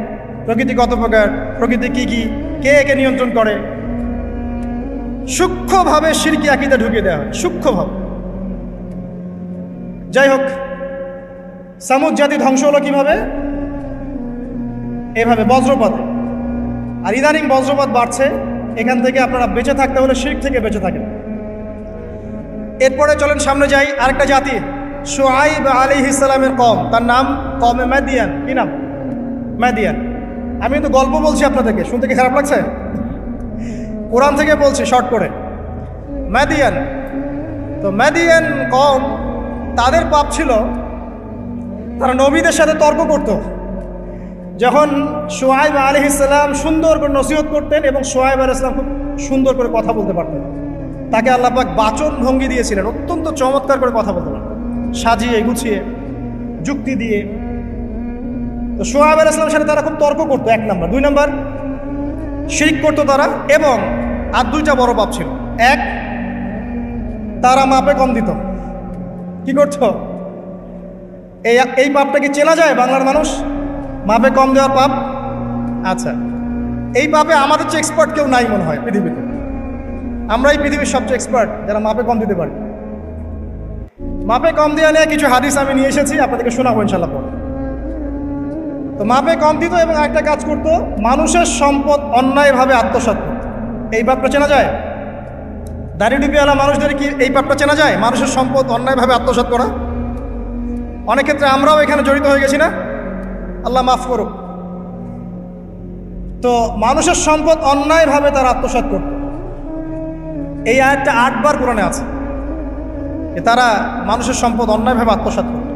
প্রকৃতি কত প্রকার, প্রকৃতি কি কি, কে একে নিয়ন্ত্রণ করে, সূক্ষ্মভাবে শিরকি আকীদা ঢুকিয়ে দেওয়া হয়, সূক্ষ্মভাবে। যাই হোক, সামুদ জাতি ধ্বংস হলো কিভাবে? এভাবে, বজ্রপাতে। আর ইদানিং বজ্রপাত বাড়ছে। এখান থেকে আপনারা বেঁচে থাকতে হলে শিরক থেকে বেঁচে থাকেন। এরপরে চলেন সামনে যাই, আরেকটা জাতি, শুআইব আলাইহিস সালামের কওম, তার নাম কওমে মাদিয়ান। কি নাম? মাদিয়ান। আমি কিন্তু গল্প বলছি আপনাদেরকে, শুনতে কি খারাপ লাগছে? কোরআন থেকে বলছি শর্ট করে। মাদিয়ান, তো মাদিয়ান কওম, তাদের পাপ ছিল তারা নবীদের সাথে তর্ক করত। যখন শুআইব আলাইহিস সালাম সুন্দর করে নসিহত করতেন, এবং শুআইব আলাইহিস সালাম খুব সুন্দর করে কথা বলতে পারতেন, তাকে আল্লাহ পাক বাচন ভঙ্গি দিয়েছিলেন, অত্যন্ত চমৎকার করে কথা বলতে পারতেন, সাজিয়ে গুছিয়ে যুক্তি দিয়ে। তো শুআইব আলাইহিস সালামের সাথে তারা খুব তর্ক করতো, 1 নম্বর। 2 নম্বর, শিরক করতো তারা। এবং আর 2টা বড় পাপ ছিল। 1, তারা মাপে কম দিত। কি করতো? এই পাপটা কি চেনা যায় বাংলার মানুষ? মাপে কম দেওয়ার পাপ। আচ্ছা, এই পাপে আমাদের চেয়ে এক্সপার্ট কেউ নাই মনে হয় পৃথিবীতে। আমরাই পৃথিবীর সবচেয়ে এক্সপার্ট যারা মাপে কম দিতে পারি। মাপে কম দেওয়া নিয়ে কিছু হাদিস আমি নিয়ে এসেছি, আপনাদেরকে শোনাবো ইনশাআল্লাহ। তো মাপে কম দিত, এবং একটা কাজ করতো, মানুষের সম্পদ অন্যায়ভাবে আত্মসাৎ করত। এই পাপটা চেনা যায়? দাড়ি টুপিওয়ালা মানুষদের কি এই পাপটা চেনা যায়? মানুষের সম্পদ অন্যায়ভাবে আত্মসাৎ করা। অনেক ক্ষেত্রে আমরাও এখানে জড়িত হয়ে গেছি না? আল্লাহ মাফ করুক। তো মানুষের সম্পদ অন্যায়ভাবে তারা আত্মসাৎ করত। এই আয়াতটা 8 বার কোরআনে আছে যে তারা মানুষের সম্পদ অন্যায়ভাবে আত্মসাৎ করত।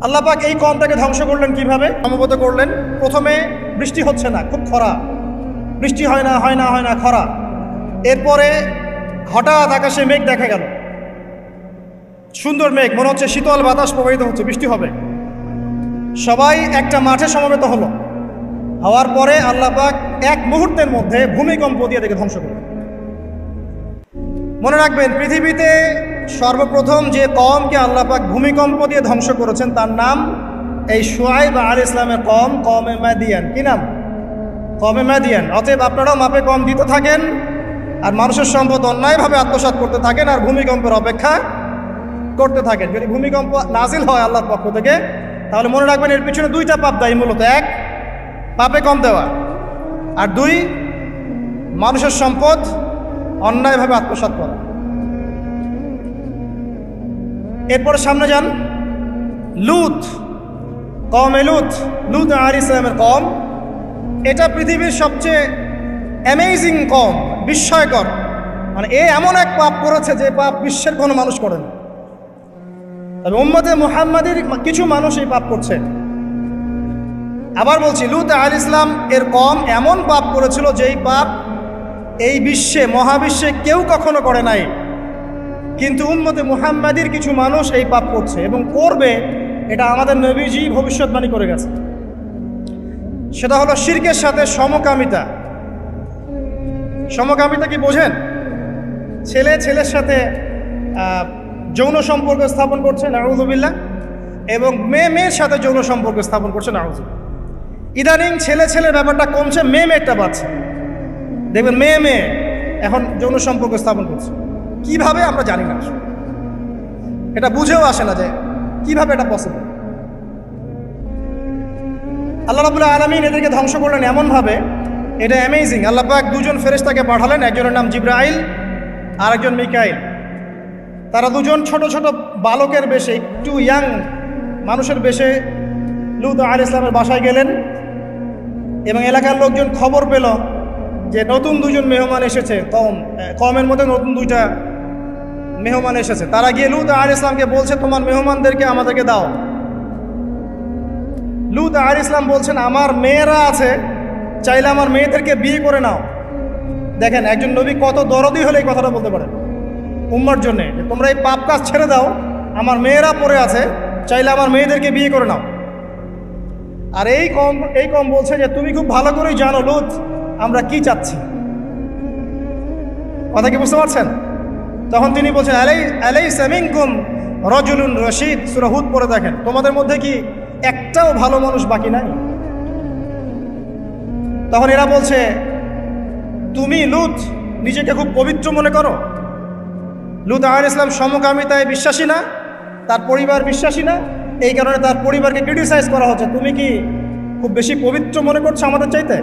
আল্লাহ পাক এই কওমটাকে ধ্বংস করলেন কিভাবে? সমবেত করলেন। প্রথমে বৃষ্টি হচ্ছে না, খুব খরা, বৃষ্টি হয় না খরা। এরপরে হঠাৎ আকাশে মেঘ দেখা গেল, সুন্দর মেঘ, মনে হচ্ছে শীতল বাতাস প্রবাহিত হচ্ছে, বৃষ্টি হবে। সবাই একটা মাঠে সমবেত হলো। হওয়ার পরে আল্লাহ পাক এক মুহূর্তের মধ্যে ভূমিকম্প দিয়ে দেখে ধ্বংস করলেন। মনে রাখবেন, পৃথিবীতে সর্বপ্রথম যে কওমকে আল্লাহ পাক ভূমিকম্প দিয়ে ধ্বংস করেছেন তার নাম এই শুআইব আলাইহিস সালামের কওম, কওমে মাদিয়ান। কি নাম? কওমে মাদিয়ান। অতএব আপনারাও মাপে কম দিতে থাকেন, আর মানুষের সম্পদ অন্যায়ভাবে আত্মসাৎ করতে থাকেন, আর ভূমিকম্পের অপেক্ষা করতে থাকেন। যদি ভূমিকম্প নাজিল হয় আল্লাহর পক্ষ থেকে, তাহলে মনে রাখবেন এর পিছনে 2টা পাপ দায়ী মূলত। 1, পাপে কম দেওয়া, আর 2, মানুষের সম্পদ অন্যায়ভাবে আত্মসাৎ করা। এরপরে সামনে যান, লুত, কওমে লুত, লুত আলাইহিস সালামের কওম। এটা পৃথিবীর সবচেয়ে অ্যামেজিং কওম, বিস্ময়কর। মানে এমন এক পাপ করেছে যে পাপ বিশ্বের কোনো মানুষ করে না। তবে উম্মতে মুহাম্মাদের কিছু মানুষ এই পাপ করছে। আবার বলছি, লুত আলাইহিস সালাম এর কওম এমন পাপ করেছিল যেই পাপ এই বিশ্বে, মহাবিশ্বে কেউ কখনো করে নাই। কিন্তু উম্মতে মুহাম্মাদের কিছু মানুষ এই পাপ করছে এবং করবে, এটা আমাদের নবীজি ভবিষ্যৎবাণী করে গেছে। সেটা হলো শিরকের সাথে সমকামিতা। সমকামিতা কি বোঝেন? ছেলে ছেলের সাথে যৌন সম্পর্ক স্থাপন করছে, নাউযুবিল্লাহ, এবং মেয়ে মেয়ের সাথে যৌন সম্পর্ক স্থাপন করছে, নাউযুবিল্লাহ। ইদানিং ছেলে ছেলের ব্যাপারটা কমছে, মেয়ে মেয়েটা বাড়ছে। দেখবেন মেয়ে মেয়ে এখন যৌন সম্পর্ক স্থাপন করছে। কিভাবে আমরা জানি না, এটা বুঝেও আসে না যে কিভাবে এটা পসিবল। আল্লাহ রাব্বুল আলামিন এদেরকে ধ্বংস করলেন এমনভাবে, এটা অ্যামেজিং। আল্লাহ পাক 2জন ফেরেশতাকে পাঠালেন, একজনের নাম জিবরাইল আর একজন মিকাইল। তারা 2জন ছোট ছোট বালকের বেশে, একটু ইয়াং মানুষের বেশে লূত আলাইহিস সালামের বাসায় গেলেন, এবং এলাকার লোকজন খবর পেল যে নতুন 2জন মেহমান এসেছে। কওমের মধ্যে নতুন 2টা মেহমান এসেছে। তারা গিয়ে লূত আলাইহিস সালামকে বলছে, তোমার মেহমানদেরকে আমাদেরকে দাও। লূত আলাইহিস সালাম বলছেন, আমার মেয়েরা আছে, চাইলে আমার মেয়েদেরকে বিয়ে করে নাও। দেখেন একজন নবী কত দরদি হলে এই কথাটা বলতে পারেন উম্মার জন্যে, যে তোমরা এই পাপ কাজ ছেড়ে দাও, আমার মেয়েরা পড়ে আছে, চাইলে আমার মেয়েদেরকে বিয়ে করে নাও। আর এই কম বলছে যে তুমি খুব ভালো করেই জানো লূত আমরা কি চাচ্ছি। কথা কি বুঝতে পারছেন? তখন তিনি বলছেন, আলাইসা মিনকুম রাজুলুন রশীদ। সূরা হুদ পড়ে দেখেন, তোমাদের মধ্যে কি একটাও ভালো মানুষ বাকি নাই? তখন এরা বলছে, তুমি লূত নিজেকে খুব পবিত্র মনে করো? লূত আলাইহিস সালাম সমকামিতায় বিশ্বাসী না, তার পরিবার বিশ্বাসী না, এই কারণে তার পরিবারকে ক্রিটিসাইজ করা হচ্ছে। তুমি কি খুব বেশি পবিত্র মনে করছো আমাদের চাইতে?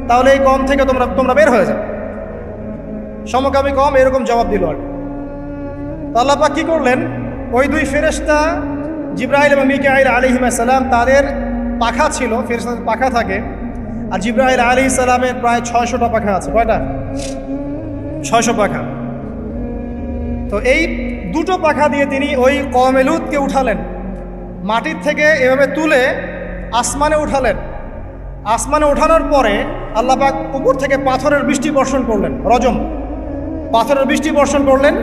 তাহলে এই কম থেকে তোমরা বের হয়ে যাও। সমকামী কম এরকম জবাব দিল। আর আল্লাহ পাক কি করলেন, ওই 2 ফেরেশতা জিবরাইল এবং মিকাইল আলাইহিস সালাম, তাদের পাখা ছিল, ফেরেশতাদের পাখা থাকে, আর জিবরাইল আলাইহিস সালামের প্রায় 600টা পাখা আছে। কয়টা? 600 পাখা। তো এই 2টো পাখা দিয়ে তিনি ওই কওমে লূতকে উঠালেন, মাটির থেকে এভাবে তুলে আসমানে উঠালেন। আসমানে ওঠানোর পরে আল্লাহ পাক উপর থেকে পাথরের বৃষ্টি বর্ষণ করলেন, রজম পাথরের বৃষ্টি বর্ষণ করলেন।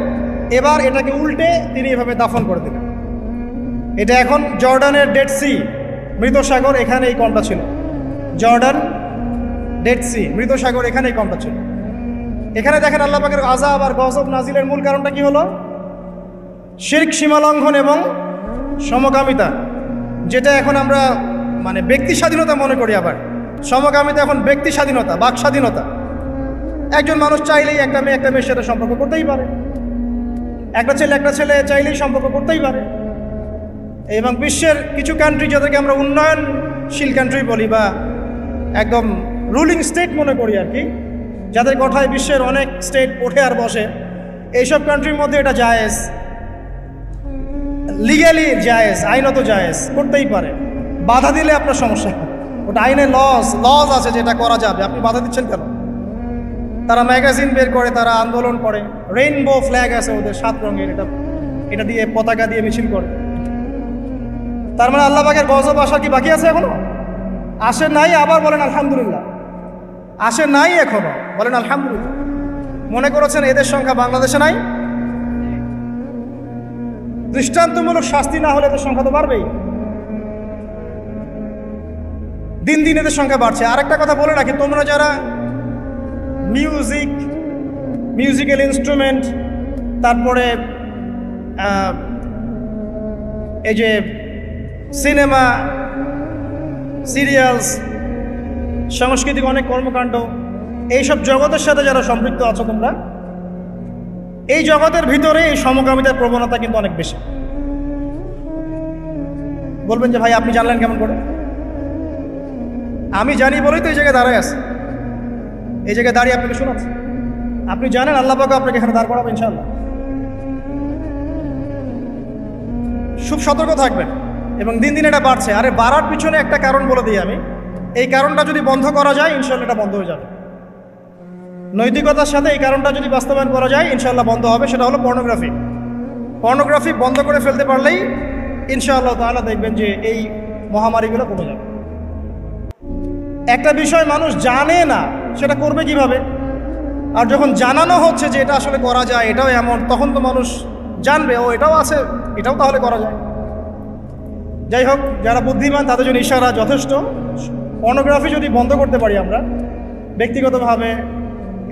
এবার এটাকে উল্টে তিনি এভাবে দাফন করে দিলেন। এটা এখন জর্ডানের ডেড সি, মৃত সাগর, এখানে এই কমটা ছিল। জর্ডান ডেড সি, মৃত সাগর, এখানে এই কমটা ছিল। এখানে দেখেন আল্লাহ পাকের আযাব আর গজব নাজিলের মূল কারণটা কি হলো? শিরক, সীমালঙ্ঘন এবং সমকামিতা, যেটা এখন আমরা মানে ব্যক্তি স্বাধীনতা মনে করি। আবার সমকামিতা এখন ব্যক্তি স্বাধীনতা, বাক স্বাধীনতা। একজন মানুষ চাইলেই একটা মেয়ের সাথে সম্পর্ক করতেই পারে, একটা ছেলে চাইলেই সম্পর্ক করতেই পারে। এবং বিশ্বের কিছু কান্ট্রি, যাদেরকে আমরা উন্নয়নশীল কান্ট্রি বলি বা একদম রুলিং স্টেট মনে করি আর কি, যাদের কথায় বিশ্বের অনেক স্টেট ওঠে আর বসে, এইসব কান্ট্রির মধ্যে এটা জায়েজ, লিগ্যালি জায়েজ, আইনত জায়েজ, করতেই পারে। বাধা দিলে আপনার সমস্যা, ওটা আইনে লজ আছে যেটা করা যাবে, আপনি বাধা দিচ্ছেন কেন? তারা ম্যাগাজিন বের করে, তারা আন্দোলন করে, রেইনবো ফ্ল্যাগ আছে ওদের 7 রঙের, এটা দিয়ে পতাকা দিয়ে মিছিল করে। তার মানে আল্লাহ পাকের গজব আসা কি বাকি আছে এখনো? আসে নাই, আবার বলেন আলহামদুলিল্লাহ। আসে নাই এখনো, বলেন আলহামদুলিল্লাহ। মনে করেছেন এদের সংখ্যা বাংলাদেশে নাই? দৃষ্টান্তমূলক শাস্তি না হলে এদের সংখ্যা তো বাড়বেই। দিন দিন এদের সংখ্যা বাড়ছে। আরেকটা কথা বলে রাখি, তোমরা যারা মিউজিক্যাল ইনস্ট্রুমেন্ট, তারপরে এই যে সিনেমা, সিরিয়ালস, সাংস্কৃতিক অনেক কর্মকাণ্ড, এইসব জগতের সাথে যারা সম্পৃক্ত আছো তোমরা, এই জগতের ভিতরে এই সমকামিতার প্রবণতা কিন্তু অনেক বেশি। বলবেন যে ভাই আপনি জানলেন কেমন করে? আমি জানি বলেই তো এই জায়গায় দাঁড়ায় আছে, এই জায়গায় দাঁড়িয়ে আপনাকে শোনাচ্ছি। আপনি জানেন আল্লাহ পাক আপনাকে এখানে দাঁড় করাবে ইনশাআল্লাহ। খুব সতর্ক থাকবেন। এবং দিন দিন এটা বাড়ছে। আরে বাড়ার পিছনে একটা কারণ বলে দিই আমি, এই কারণটা যদি বন্ধ করা যায় ইনশাআল্লাহ এটা বন্ধ হয়ে যাবে। নৈতিকতার সাথে এই কারণটা যদি বাস্তবায়ন করা যায় ইনশাআল্লাহ বন্ধ হবে। সেটা হলো পর্নোগ্রাফি বন্ধ করে ফেলতে পারলেই ইনশাআল্লাহ তাআলা দেখবেন যে এই মহামারীগুলো কমে যাবে। একটা বিষয় মানুষ জানে না, সেটা করবে কিভাবে? আর যখন জানানো হচ্ছে যে এটা আসলে করা যায়, এটাও এমন, তখন তো মানুষ জানবে ও এটাও আছে, এটাও তাহলে করা যায়। যাই হোক, যারা বুদ্ধিমান তাদের জন্য ইশারা যথেষ্ট। পর্নোগ্রাফি যদি বন্ধ করতে পারি আমরা ব্যক্তিগতভাবে,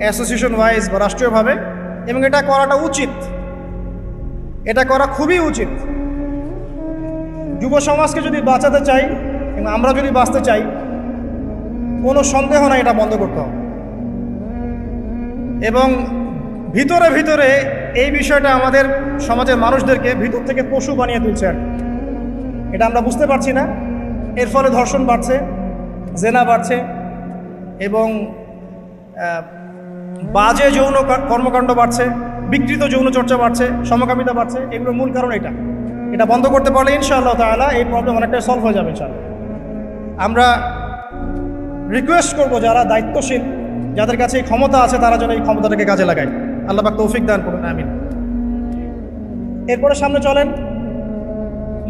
অ্যাসোসিয়েশন ওয়াইজ বা রাষ্ট্রীয়ভাবে, এবং এটা করাটা উচিত, এটা করা খুবই উচিত। যুব সমাজকে যদি বাঁচাতে চাই এবং আমরা যদি বাঁচতে চাই, কোনো সন্দেহ নাই এটা বন্ধ করতে হবে। এবং ভিতরে ভিতরে এই বিষয়টা আমাদের সমাজের মানুষদেরকে ভিতর থেকে পশু বানিয়ে তুলছে আর এটা আমরা বুঝতে পারছি না। এর ফলে ধর্ষণ বাড়ছে, জেনা বাড়ছে এবং বাজে যৌন কর্মকাণ্ড বাড়ছে, বিকৃত যৌন চর্চা বাড়ছে, সমকামিতা বাড়ছে। এগুলোর মূল কারণ এটা বন্ধ করতে পারলে ইনশাআল্লাহ তাআলা এই প্রবলেম অনেকটাই সলভ হয়ে যাবে ইনশাআল্লাহ। আমরা রিকোয়েস্ট করব যারা দায়িত্বশীল, যাদের কাছে এই ক্ষমতা আছে, তারা যেন এই ক্ষমতাটাকে কাজে লাগায়। আল্লাহ পাক তৌফিক দান করুন, আমিন। এরপরে সামনে চলেন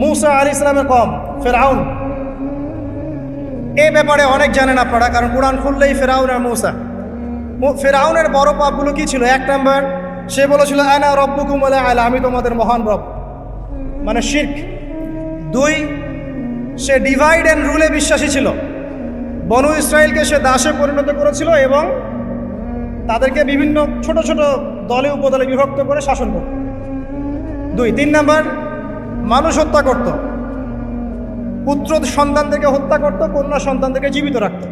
মূসা আলাইহিস সালামের কওম ফিরআউন। এই ব্যাপারে অনেক জানেন আপনারা, কারণ কোরআন খুললেই ফিরআউন আর মূসা। ফিরআউনের বড় পাপগুলো কি ছিল? 1 নম্বর, সে বলেছিল আনা রব্বুকুমুল আ'লা, আমি তোমাদের মহান রব, মানে শিরক। 2, সে ডিভাইড অ্যান্ড রুলে বিশ্বাসী ছিল। বনু ইসরায়েলকে সে দাসে পরিণত করেছিল এবং তাদেরকে বিভিন্ন ছোট ছোট দলে উপদলে বিভক্ত করে শাসন করত। 2, 3 নম্বর, মানুষ হত্যা করত, পুত্র সন্তানদেরকে হত্যা করত, কন্যা সন্তানদেরকে জীবিত রাখত,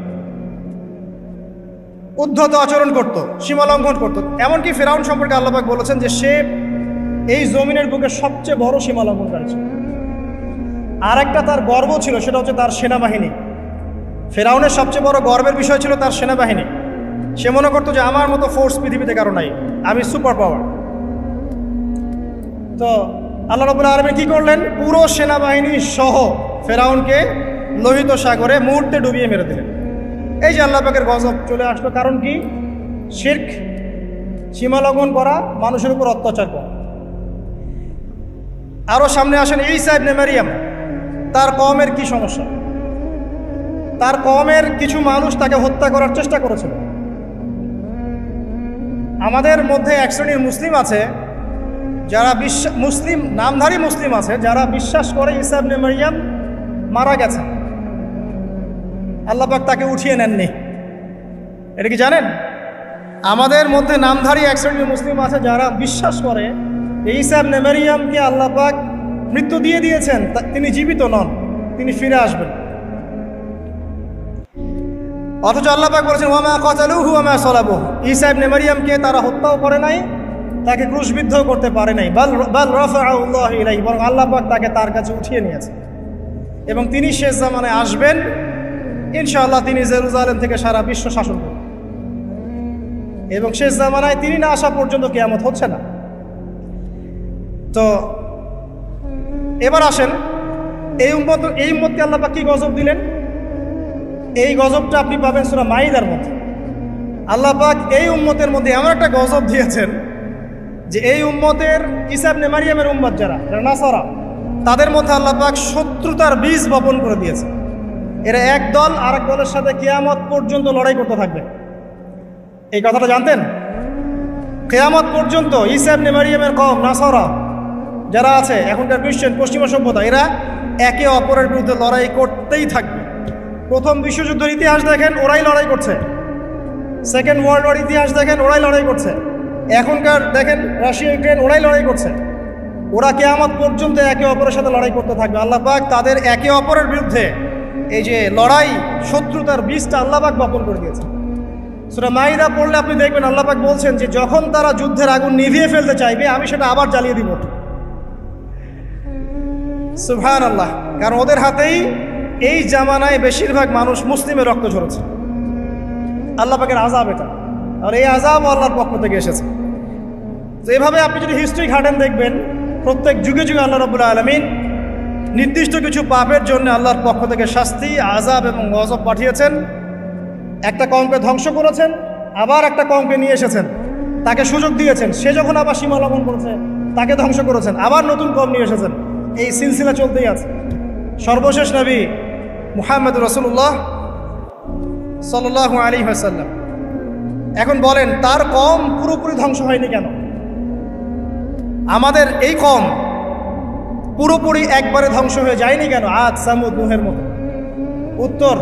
উদ্ধত আচরণ করত, সীমালঙ্ঘন করত। এমনকি ফিরআউন সম্পর্কে আল্লাহ পাক বলেছেন যে সে এই জমিনের বুকে সবচেয়ে বড় সীমালঙ্ঘনকারী ছিল। আর একটা তার গর্ব ছিল, সেটা হচ্ছে তার সেনাবাহিনী। ফিরআউনের সবচেয়ে বড় গর্বের বিষয় ছিল তার সেনাবাহিনী। সে মনে করতো যে আমার মতো ফোর্স পৃথিবীতে কারো নাই, আমি সুপার পাওয়ার। তো আল্লাহ রাব্বুল আলামিন কি করলেন? পুরো সেনাবাহিনী সহ ফিরআউনকে লোহিত সাগরে মুহূর্তে ডুবিয়ে মেরে দিলেন। এই যে আল্লাহ পাকের গজব চলে আসলো, কারণ কি? শিরক, সীমালঙ্ঘন করা, মানুষের উপর অত্যাচার করা। আরও সামনে আসেন ঈসা ইবনে মারইয়াম। তার কওমের কি সমস্যা? তার কওমের কিছু মানুষ তাকে হত্যা করার চেষ্টা করেছিল। আমাদের মধ্যে এক শ্রেণীর মুসলিম আছে যারা মুসলিম, নামধারী মুসলিম আছে যারা বিশ্বাস করে ঈসা ইবনে মারইয়াম মারা গেছে, আল্লাহ পাক তাকে উঠিয়ে নেননি। এটা কি জানেন? আমাদের মধ্যে নামধারী এক শ্রেণীর মুসলিম আছে যারা বিশ্বাস করে যে ঈসা ইবনে মারইয়ামকে আল্লাহ পাক মৃত্যু দিয়ে দিয়েছেন, তিনি জীবিত নন, তিনি ফিরে আসবেন। অথচ আল্লাহ পাক বলেছেন ওয়া মা কাতালুহু ওয়া মা সালাবুহু, ঈসা ইবনে মারইয়ামকে তারা হত্যাও করে নাই, তাকে ক্রুশবিদ্ধও করতে পারে নাই। বাল রাফাআহু আল্লাহু ইলাইহি, বরং আল্লাহ পাক তাকে তার কাছে উঠিয়ে নিয়েছে এবং তিনি শেষ জামানায় আসবেন ইনশাআল্লাহ। তিনি জেরুজালেম থেকে সারা বিশ্ব শাসন করবেন। এবং শেষ জামানায় তিনি না আসা পর্যন্ত কিয়ামত হচ্ছে না। তো এবার আসেন, এই উম্মতকে আল্লাহ পাক কি গজব দিলেন? এই গজবটা আপনি পাবেন সূরা মাইদার মধ্যে। আল্লাহ পাক এই উম্মতের মধ্যে এমন একটা গজব দিয়েছেন যে এই উম্মতের ঈসা ইবনে মারইয়ামের উম্মত যারা নাসারা, তাদের মধ্যে আল্লাহ পাক শত্রুতার বীজ বপন করে দিয়েছে। এরা এক দল আরেক দলের সাথে কিয়ামত পর্যন্ত লড়াই করতে থাকবে। এই কথাটা জানতেন? কিয়ামত পর্যন্ত ঈসা ইবনে মারইয়ামের কওম নাসারা যারা আছে, এখনকার খ্রিস্টান পশ্চিমা সভ্যতা, এরা একে অপরের বিরুদ্ধে লড়াই করতেই থাকবে। প্রথম বিশ্বযুদ্ধের ইতিহাস দেখেন, ওরাই লড়াই করছে। সেকেন্ড ওয়ার্ল্ড ওয়ার ইতিহাস দেখেন, ওরাই লড়াই করছে। এখনকার দেখেন রাশিয়া ইউক্রেন, ওরাই লড়াই করছে। ওরা কিয়ামত পর্যন্ত একে অপরের সাথে লড়াই করতে থাকবে। আল্লাহ পাক তাদের একে অপরের বিরুদ্ধে এই যে লড়াই, শত্রুতার বীজটা আল্লাহ পাক বপন করে দিয়েছে। সূরা মাইদা পড়লে আপনি দেখবেন আল্লাহ পাক বলছেন যে যখন তারা যুদ্ধের আগুন নিভিয়ে ফেলতে চাইবে, আমি সেটা আবার জ্বালিয়ে দিব। সুবহানাল্লাহ। কারণ ওদের হাতেই এই জামানায় বেশিরভাগ মানুষ মুসলিমের রক্ত ঝরেছে। আল্লাহ পাকের আযাব এটা, আর এই আযাব আল্লাহর পক্ষ থেকে এসেছে। তো এভাবে আপনি যদি হিস্ট্রি ঘাটেন, দেখবেন প্রত্যেক যুগে যুগে আল্লাহ রাব্বুল আলামিন নির্দিষ্ট কিছু পাপের জন্য আল্লাহর পক্ষ থেকে শাস্তি, আযাব এবং গজব পাঠিয়েছেন। একটা কওমকে ধ্বংস করেছেন, আবার একটা কওমকে নিয়ে এসেছেন, তাকে সুযোগ দিয়েছেন, সে যখন আবার সীমা লঙ্ঘন করেছে তাকে ধ্বংস করেছেন, আবার নতুন কওম নিয়ে এসেছেন। এই সিলসিলা চলতেই আছে। সর্বশেষ নবী মুহাম্মদুর রাসূলুল্লাহ সাল্লাল্লাহু আলাইহি ওয়াসাল্লাম, এখন বলেন তার কওম পুরোপুরি ধ্বংস হয়নি কেন? আমাদের এই কওম পুরোপুরি একবারে ধ্বংস হয়ে যায়নি কেন? আদ, সামুদ, নূহের মতো। উত্তর,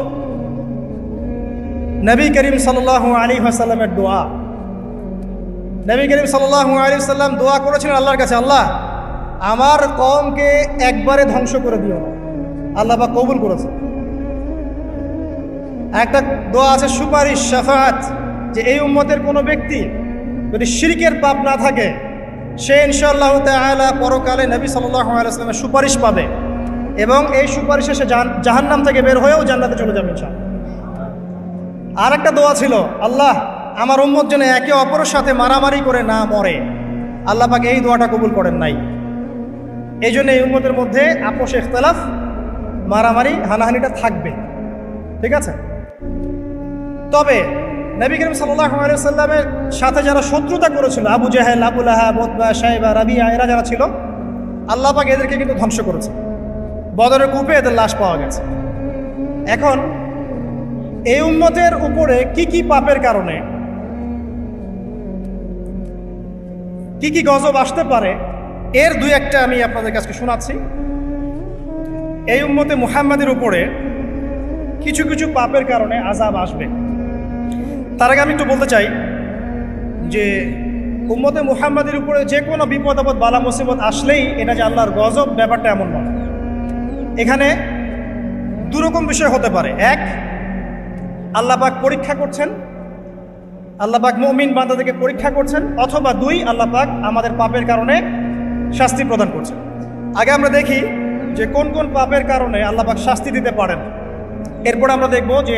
নবী করিম সাল্লাল্লাহু আলাইহি ওয়াসাল্লামের দোয়া। নবী করিম সাল্লাল্লাহু আলাইহি ওয়াসাল্লাম দোয়া করেছিলেন আল্লাহর কাছে, আল্লাহ আমার কওমকে একবারে ধ্বংস করে দিও না। আল্লাহ পাক কবুল করেছে। একটা দোয়া আছে সুপারিশ, শাফাআত, যে এই উম্মতের কোনো ব্যক্তি যদি শিরকের পাপ না থাকে, সে ইনশাআল্লাহ তাআলা পরকালে নবী সাল্লাল্লাহু আলাইহি ওয়াসাল্লামের সুপারিশ পাবে এবং এই সুপারিশে সে জাহান্নাম থেকে বের হয়েও জান্নাতে চলে যাবে ইনশাআল্লাহ। আর একটা দোয়া ছিল, আল্লাহ আমার উম্মত যেন একে অপরের সাথে মারামারি করে না মরে। আল্লাহ পাক এই দোয়াটা কবুল করেন নাই। এই জন্য এই উম্মতের মধ্যে আপোষ, ইখতিলাফ, মারামারি, হানাহানিটা থাকবে। ঠিক আছে? তবে নবী করিম সাল্লাল্লাহু আলাইহি ওয়াসাল্লামের সাথে যারা শত্রুতা করেছিল, আবু জাহেল, আবু লাহাব, উতবা, শাইবা, রাবিয়া, এরা যারা ছিল, আল্লাহ পাক এদেরকে কিন্তু ধ্বংস করেছে। বদরের কূপে এদের লাশ পাওয়া গেছে। এখন এই উম্মতের উপরে কি কি পাপের কারণে কি কি গজব আসতে পারে, এর দুই একটা আমি আপনাদের কাছে শোনাচ্ছি। এই উম্মতে মুহাম্মাদের উপরে কিছু কিছু পাপের কারণে আযাব আসবে। তার আগে আমি একটু বলতে চাই যে উম্মতে মুহাম্মাদের উপরে যে কোনো বিপদ আপদ, বালা মুসিবত আসলেই এটা যে আল্লাহর গজব, ব্যাপারটা এমন নয়। এখানে দুরকম বিষয় হতে পারে। এক, আল্লাহ পাক পরীক্ষা করছেন, আল্লাহ পাক মুমিন বান্দাদেরকে পরীক্ষা করছেন। অথবা দুই, আল্লাহ পাক আমাদের পাপের কারণে শাস্তি প্রদান করছেন। আগে আমরা দেখি যে কোন কোন পাপের কারণে আল্লাহ পাক শাস্তি দিতে পারেন। এরপর আমরা দেখব যে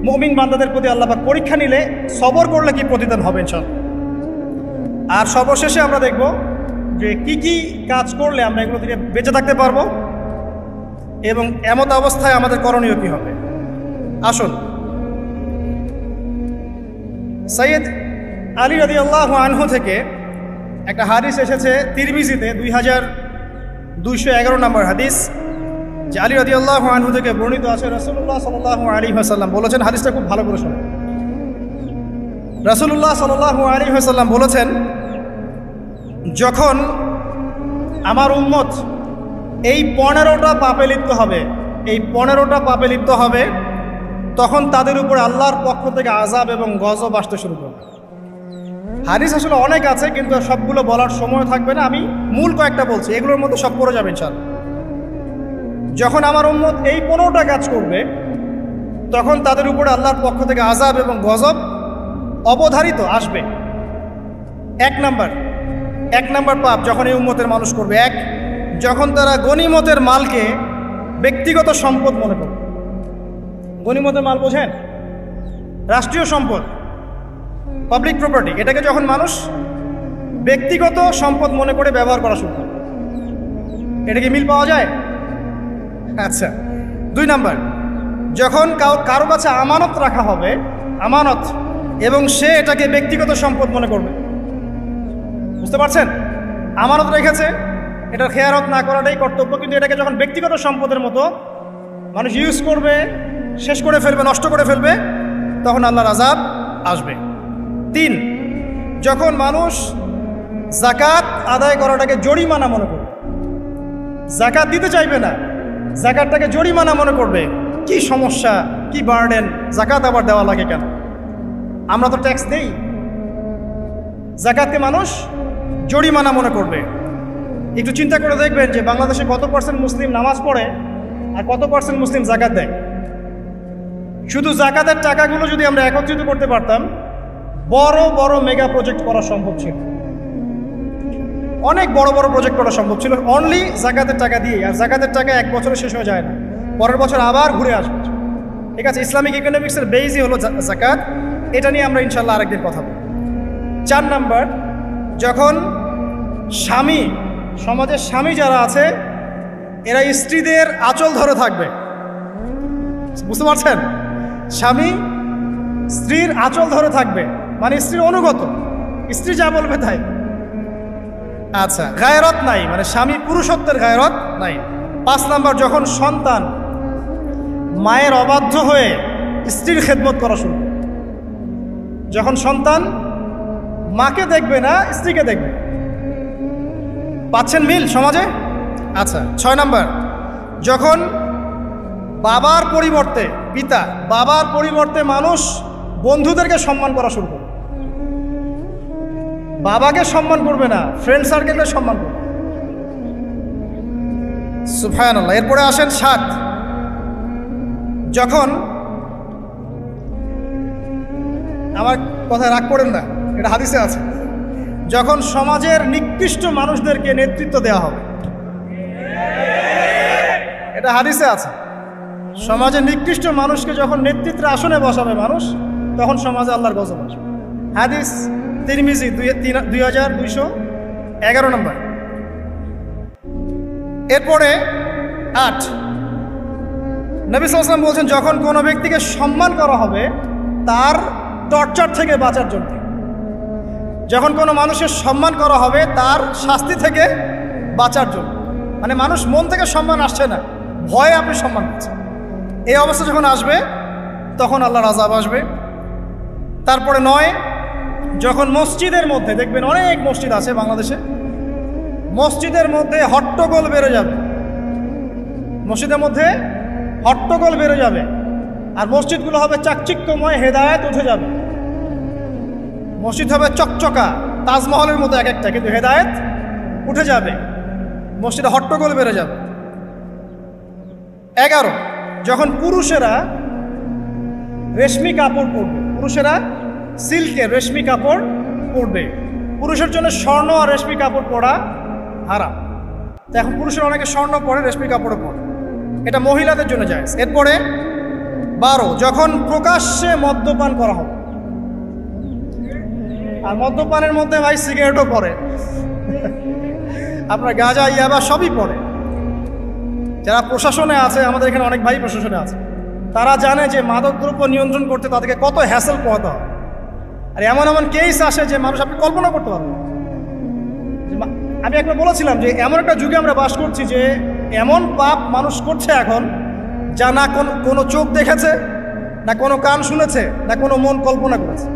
মুমিন বান্দাদের প্রতি আল্লাহ পাক পরীক্ষা নিলে সবর করলে কি প্রতিদান হবে ইনশাআল্লাহ। আর সর্বশেষে আমরা দেখব যে কি কি কাজ করলে আমরা এগুলো থেকে বেঁচে থাকতে পারবো এবং এমত অবস্থায় আমাদের করণীয় কি হবে। আসুন, সৈয়দ আলী রাদিয়াল্লাহু আনহু থেকে একটা হাদিস এসেছে তিরমিজিতে 2211 নম্বর হাদিস, যে আলী রাদিয়াল্লাহু আনহু থেকে বর্ণিত আছে, রাসূলুল্লাহ সাল্লাল্লাহু আলাইহি ওয়াসাল্লাম বলেছেন, হাদিসটা খুব ভালো করে শুনুন। রাসূলুল্লাহ সাল্লাল্লাহু আলাইহি ওয়াসাল্লাম বলেছেন, যখন আমার উম্মত এই 15টা পাপে লিপ্ত হবে, এই 15টা পাপে লিপ্ত হবে, তখন তাদের উপর আল্লাহর পক্ষ থেকে আযাব এবং গজব আসতে শুরু করবে। হাদিস আসলে অনেক আছে, কিন্তু সবগুলো বলার সময় থাকবে না। আমি মূল কয়েকটা বলছি, এগুলোর মধ্যে সব পড়ে যাবে ইনশাআল্লাহ। যখন আমার উম্মত এই 15টা কাজ করবে, তখন তাদের উপরে আল্লাহর পক্ষ থেকে আযাব এবং গজব অবধারিত আসবে। এক নাম্বার পাপ যখন এই উম্মতের মানুষ করবে, এক, যখন তারা গনিমতের মালকে ব্যক্তিগত সম্পদ মনে করবে। গনিমতের মাল বোঝেন? রাষ্ট্রীয় সম্পদ। পাবলিক প্রপার্টি, এটাকে যখন মানুষ ব্যক্তিগত সম্পদ মনে করে ব্যবহার করা শুরু করে, এটা কি মিল পাওয়া যায়? আচ্ছা। 2 নাম্বার, যখন কারো কাছে আমানত রাখা হবে, আমানত, এবং সে এটাকে ব্যক্তিগত সম্পদ মনে করবে। বুঝতে পারছেন? আমানত রেখেছে, এটার খেয়ারত না করাটাই কর্তব্য, কিন্তু এটাকে যখন ব্যক্তিগত সম্পদের মতো মানুষ ইউজ করবে, শেষ করে ফেলবে, নষ্ট করে ফেলবে, তখন আল্লাহর আযাব আসবে। 3, যখন মানুষ যাকাত আদায় করাটাকে জরিমানা মনে করবে, যাকাত দিতে চাইবে না, যাকাতটাকে জরিমানা মনে করবে, কি সমস্যা, কি বার্ডেন, যাকাত আবার দেওয়া লাগে কেন, আমরা তো ট্যাক্স দেই। যাকাতকে মানুষ জরিমানা মনে করবে। একটু চিন্তা করে দেখবেন যে বাংলাদেশে কত % মুসলিম নামাজ পড়ে আর কত % মুসলিম যাকাত দেয়। শুধু যাকাতের টাকাগুলো যদি আমরা একত্রিত করতে পারতাম, বড় বড় মেগা প্রজেক্ট করা সম্ভব ছিল, অনেক বড় বড় প্রজেক্ট করা সম্ভব ছিল অনলি যাকাতের টাকা দিয়ে। আর যাকাতের টাকা এক বছরে শেষ হয়ে যায় না, পরের বছর আবার ঘুরে আসবে। ঠিক আছে, ইসলামিক ইকোনমিক্সের বেইজই হলো যাকাত। এটা নিয়ে আমরা ইনশাল্লাহ আরেকদিন কথা বলব। 4 নাম্বার, যখন স্বামী, সমাজের স্বামী যারা আছে, এরা স্ত্রীদের আঁচল ধরে থাকবে। বুঝতে পারছেন? স্বামী স্ত্রীর আঁচল ধরে থাকবে, মানে স্ত্রীর অনুগত, স্ত্রী যা বলবে তাই। আচ্ছা, গায়রত নাই, মানে স্বামী পুরুষত্বের গায়রত নাই। 5 নাম্বার, যখন সন্তান মায়ের অবাধ্য হয়ে স্ত্রীর খেদমত করা শুরু করে, যখন সন্তান মাকে দেখবে না, স্ত্রীকে দেখবে। পাচ্ছেন মিল সমাজে? আচ্ছা। 6 নাম্বার, যখন বাবার পরিবর্তে, পিতা বাবার পরিবর্তে মানুষ বন্ধুদেরকে সম্মান করা শুরু করবে, বাবাকে সম্মান করবে না, ফ্রেন্ড সার্কেলকে সম্মান করবে। সুবহানাল্লাহ। এরপরে আসেন 7, যখন, আমার কথা রাগ করেন না, এটা হাদিসে আছে, যখন সমাজের নিকৃষ্ট মানুষদেরকে নেতৃত্ব দেওয়া হবে, এটা হাদিসে আছে। সমাজের নিকৃষ্ট মানুষকে যখন নেতৃত্বের আসনে বসাবে মানুষ, তখন সমাজে আল্লাহর গজব আসবে। হাদিস তিরমিজি 2211 নম্বর। এরপরে 8, নবী সাল্লাল্লাহু আলাইহি ওয়াসাল্লাম বলছেন, যখন কোনো ব্যক্তিকে সম্মান করা হবে তার টর্চার থেকে বাঁচার জন্য, যখন কোনো মানুষের সম্মান করা হবে তার শাস্তি থেকে বাঁচার জন্য, মানে মানুষ মন থেকে সম্মান আসছে না, ভয়ে আপনি সম্মান পাচ্ছেন, এই অবস্থা যখন আসবে তখন আল্লাহর আযাব আসবে। তারপরে 9, যখন মসজিদের মধ্যে, দেখবেন অনেক মসজিদ আছে বাংলাদেশে, মসজিদের মধ্যে হট্টগোল বেড়ে যাবে, মসজিদের মধ্যে হট্টগোল বেড়ে যাবে, আর মসজিদগুলো হবে চাকচিক্যময়, হেদায়েত উঠে যাবে। মসজিদ হবে চকচকা, তাজমহলের মতো এক একটা, কিন্তু হেদায়েত উঠে যাবে, মসজিদে হট্টগোল বেড়ে যাবে। 11, যখন পুরুষেরা রেশমি কাপড় পরবে, পুরুষেরা সিল্কের রেশমি কাপড় পরবে, পুরুষের জন্য স্বর্ণ আর রেশমি কাপড় পরা হারাম। তো এখন পুরুষের অনেকে স্বর্ণ পরে, রেশমি কাপড়ও পরে, এটা মহিলাদের জন্য জায়েজ। এরপরে 12, যখন প্রকাশ্যে মদ্যপান করা হবে, আর মদ্যপানের মধ্যে ভাই সিগারেটও পড়ে, আপনার গাঁজা, ইয়াবা সবই পড়ে। যারা প্রশাসনে আছে, আমাদের এখানে অনেক ভাই প্রশাসনে আছে, তারা জানে যে মাদকদ্রব্য নিয়ন্ত্রণ করতে তাদেরকে কত হ্যাসেল পোহাতে হয়। আর এমন এমন কেস আসে যে মানুষ আপনি কল্পনা করতে পারবেন। আমি একবার বলেছিলাম যে এমন একটা যুগে আমরা বাস করছি যে এমন পাপ মানুষ করছে এখন, যা না কোনো চোখ দেখেছে, না কোনো কান শুনেছে, না কোনো মন কল্পনা করেছে,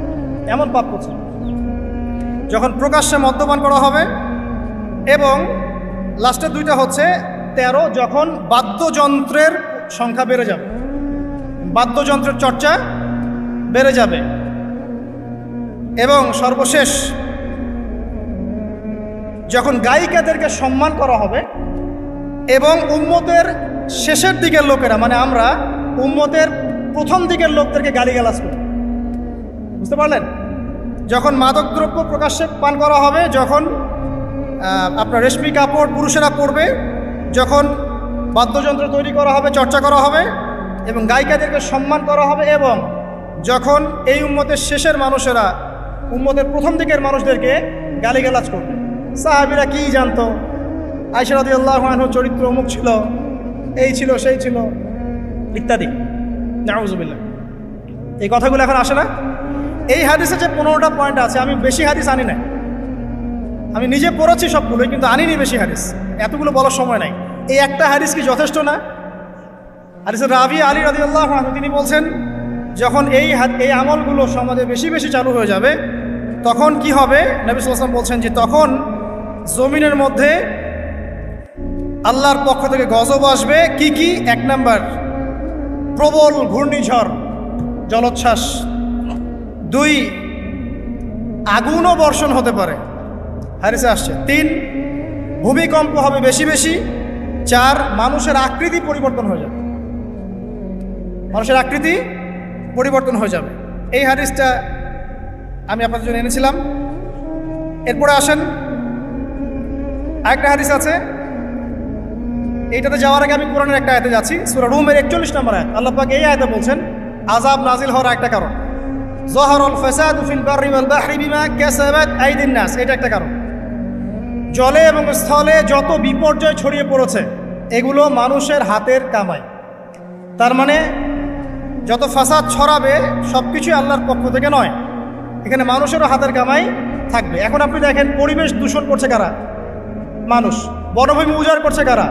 এমন পাপ করছে। যখন প্রকাশ্যে মদ্যপান করা হবে, এবং লাস্টের 2টা হচ্ছে 13, যখন বাদ্যযন্ত্রের সংখ্যা বেড়ে যাবে, বাদ্যযন্ত্রের চর্চা বেড়ে যাবে, এবং সর্বশেষ যখন গায়িকাদেরকে সম্মান করা হবে, এবং উম্মতের শেষের দিকের লোকেরা, মানে আমরা উম্মতের প্রথম দিকের লোকদেরকে গালিগালাজ করি। বুঝতে পারলেন? যখন মাদকদ্রব্য প্রকাশ্যে পান করা হবে, যখন আপনার রেশমি কাপড় পুরুষেরা পরবে, যখন বাদ্যযন্ত্র তৈরি করা হবে, চর্চা করা হবে, এবং গায়িকাদেরকে সম্মান করা হবে, এবং যখন এই উম্মতের শেষের মানুষেরা উম্মতের প্রথম দিকের মানুষদেরকে গালিগালাজ করবে। সাহাবীরা কি জানতো, আয়েশা রাদিয়াল্লাহু আনহার চরিত্র অমুক ছিল, এই ছিল সেই ছিল ইত্যাদি। নাউযুবিল্লাহ। এই কথাগুলো এখন আসে না। এই হাদিসে যে 15টা পয়েন্ট আছে, আমি বেশি হাদিস আনি না, আমি নিজে পড়েছি সবগুলোই, কিন্তু আনিনি বেশি হাদিস, এতগুলো বলার সময় নাই। এই একটা হাদিস কি যথেষ্ট না? হাদিসের রাবি আলী রাদিয়াল্লাহু আনহু তিনি বলছেন, যখন এই আমলগুলো সমাজে বেশি বেশি চালু হয়ে যাবে তখন কি হবে? নবী সাল্লাল্লাহু আলাইহি ওয়াসাল্লাম বলছেন যে তখন জমিনের মধ্যে আল্লাহর পক্ষ থেকে গজব আসবে। কি কি? 1 নাম্বার, প্রবল ঘূর্ণিঝড়, জলোচ্ছ্বাস। 2, আগুনও বর্ষণ হতে পারে, হাদিসে আসছে। 3, ভূমিকম্প হবে বেশি বেশি। 4, মানুষের আকৃতি পরিবর্তন হয়ে যাবে, মানুষের আকৃতি পরিবর্তন হয়ে যাবে। এই হাদিসটা আমি আপনাদের জন্য এনেছিলাম। এরপরে আসেন, আরেকটা হাদিস আছে, এইটাতে যাওয়ার আগে আমি কোরআনের একটা আয়াতে যাচ্ছি। সূরা রুমের 41 নম্বর আয়াত। আল্লাহ পাক এই আয়াতে বলছেন আযাব নাজিল হওয়ার একটা কারণ, যাহারাল ফাসাদু ফিল বাররি ওয়াল বাহরি বিমা কাসাবাত আইদিন নাস, এটা একটা কারণ। জলে এবং স্থলে যত বিপর্যয় ছড়িয়ে পড়েছে এগুলো মানুষের হাতের কামাই। তার মানে যত ফাসাদ ছড়াবে সব কিছুই আল্লাহর পক্ষ থেকে নয়, এখানে মানুষেরও হাতের কামাই থাকবে। এখন আপনি দেখেন, পরিবেশ দূষণ করছে কারা? মানুষ। বনভূমি উজাড় করছে কারা?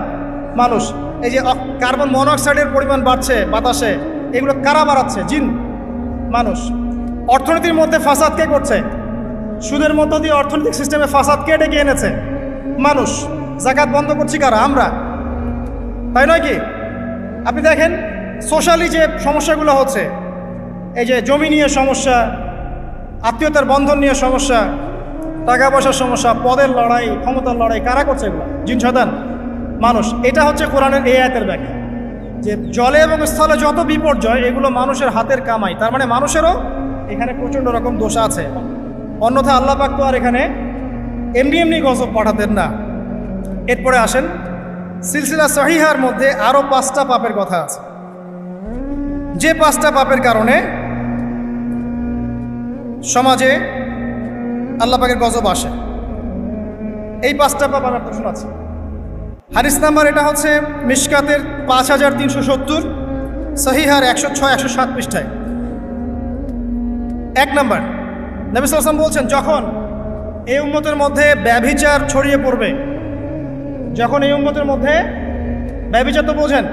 মানুষ। এই যে কার্বন মনোক্সাইডের পরিমাণ বাড়ছে বাতাসে, এগুলো কারা বাড়াচ্ছে? জিন, মানুষ। অর্থনীতির মধ্যে ফাসাদ কে করছে? সুদের মধ্য দিয়ে অর্থনৈতিক সিস্টেমে ফাসাদ কে ডেকে এনেছে? মানুষ। যাকাত বন্ধ করছি কারা? আমরা, তাই নয় কি? আপনি দেখেন সোশ্যালি যে সমস্যাগুলো হচ্ছে, এই যে জমি নিয়ে সমস্যা, আত্মীয়তার বন্ধন নিয়ে সমস্যা, টাকা পয়সার সমস্যা, পদের লড়াই, ক্ষমতার লড়াই, কারা করছে এগুলো? জিন শয়তান, মানুষ। এটা হচ্ছে কোরআনের এই আয়াতের ব্যাখ্যা, যে জলে এবং স্থলে যত বিপর্যয় এগুলো মানুষের হাতের কামাই। তার মানে মানুষেরও এখানে প্রচণ্ড রকম দোষ আছে, অন্যথা আল্লাহ পাক তো আর এখানে এমনি এমনি গজব পাঠাতেন না। এরপরে আসেন, সিলসিলা সহিহার মধ্যে আরও 5টা পাপের কথা আছে, যে 5টা পাপের কারণে সমাজে আল্লাহ পাকের গজব আসে। এই 5টা পাপ আমি আপনার শোনাচ্ছি। হাদিস নাম্বার এটা হচ্ছে মিশকাতের 5370, সহিহার 106, 107 পৃষ্ঠায়। 1 নাম্বার, নবী সাল্লাল্লাহু আলাইহি ওয়াসাল্লাম বলছেন, যখন এই উম্মতের মধ্যে ব্যভিচার ছড়িয়ে পড়বে, যখন এই উম্মতের মধ্যে ব্যভিচার তো বোঝেন,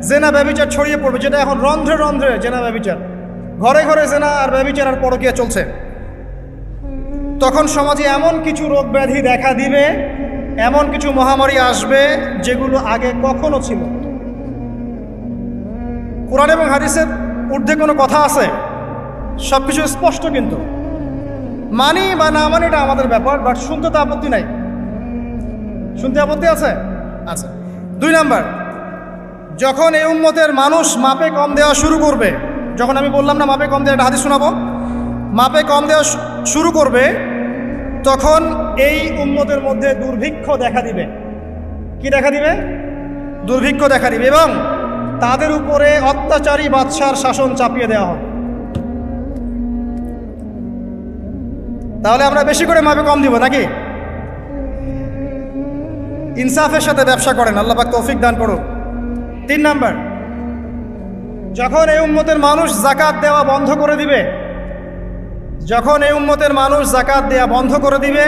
জেনা ব্যভিচার ছড়িয়ে পড়বে, যেটা এখন রন্ধ্রে রন্ধ্রে জেনা ব্যভিচার, ঘরে ঘরে জেনা আর ব্যভিচার আর পরকীয়া চলছে, তখন সমাজে এমন কিছু রোগ ব্যাধি দেখা দিবে, এমন কিছু মহামারী আসবে যেগুলো আগে কখনো ছিল। কোরআন এবং হাদিসের ঊর্ধ্বে কোনো কথা আছে? সব কিছু স্পষ্ট, কিন্তু মানি বা না মানি এটা আমাদের ব্যাপার, বাট শুনতে তো আপত্তি নাই। শুনতে আপত্তি আছে? আচ্ছা। 2 নাম্বার, যখন এই উম্মতের মানুষ মাপে কম দেওয়া শুরু করবে, যখন আমি বললাম না মাপে কম দেওয়া, একটা হাদিস শোনাবো, মাপে কম দেওয়া শুরু করবে, তখন এই উম্মতের মধ্যে দুর্ভিক্ষ দেখা দিবে। কি দেখা দিবে? দুর্ভিক্ষ দেখা দিবে, এবং তাদের উপরে অত্যাচারী বাদশার শাসন চাপিয়ে দেওয়া হবে। তাহলে আমরা বেশি করে মাপে কম দিব নাকি? ইনসাফের সাথে ব্যবসা করেন, আল্লাহ পাক তৌফিক দান করুন। 3 নাম্বার, যখন এই উম্মতের মানুষ যাকাত দেওয়া বন্ধ করে দিবে, যখন এই উম্মতের মানুষ যাকাত দেওয়া বন্ধ করে দিবে,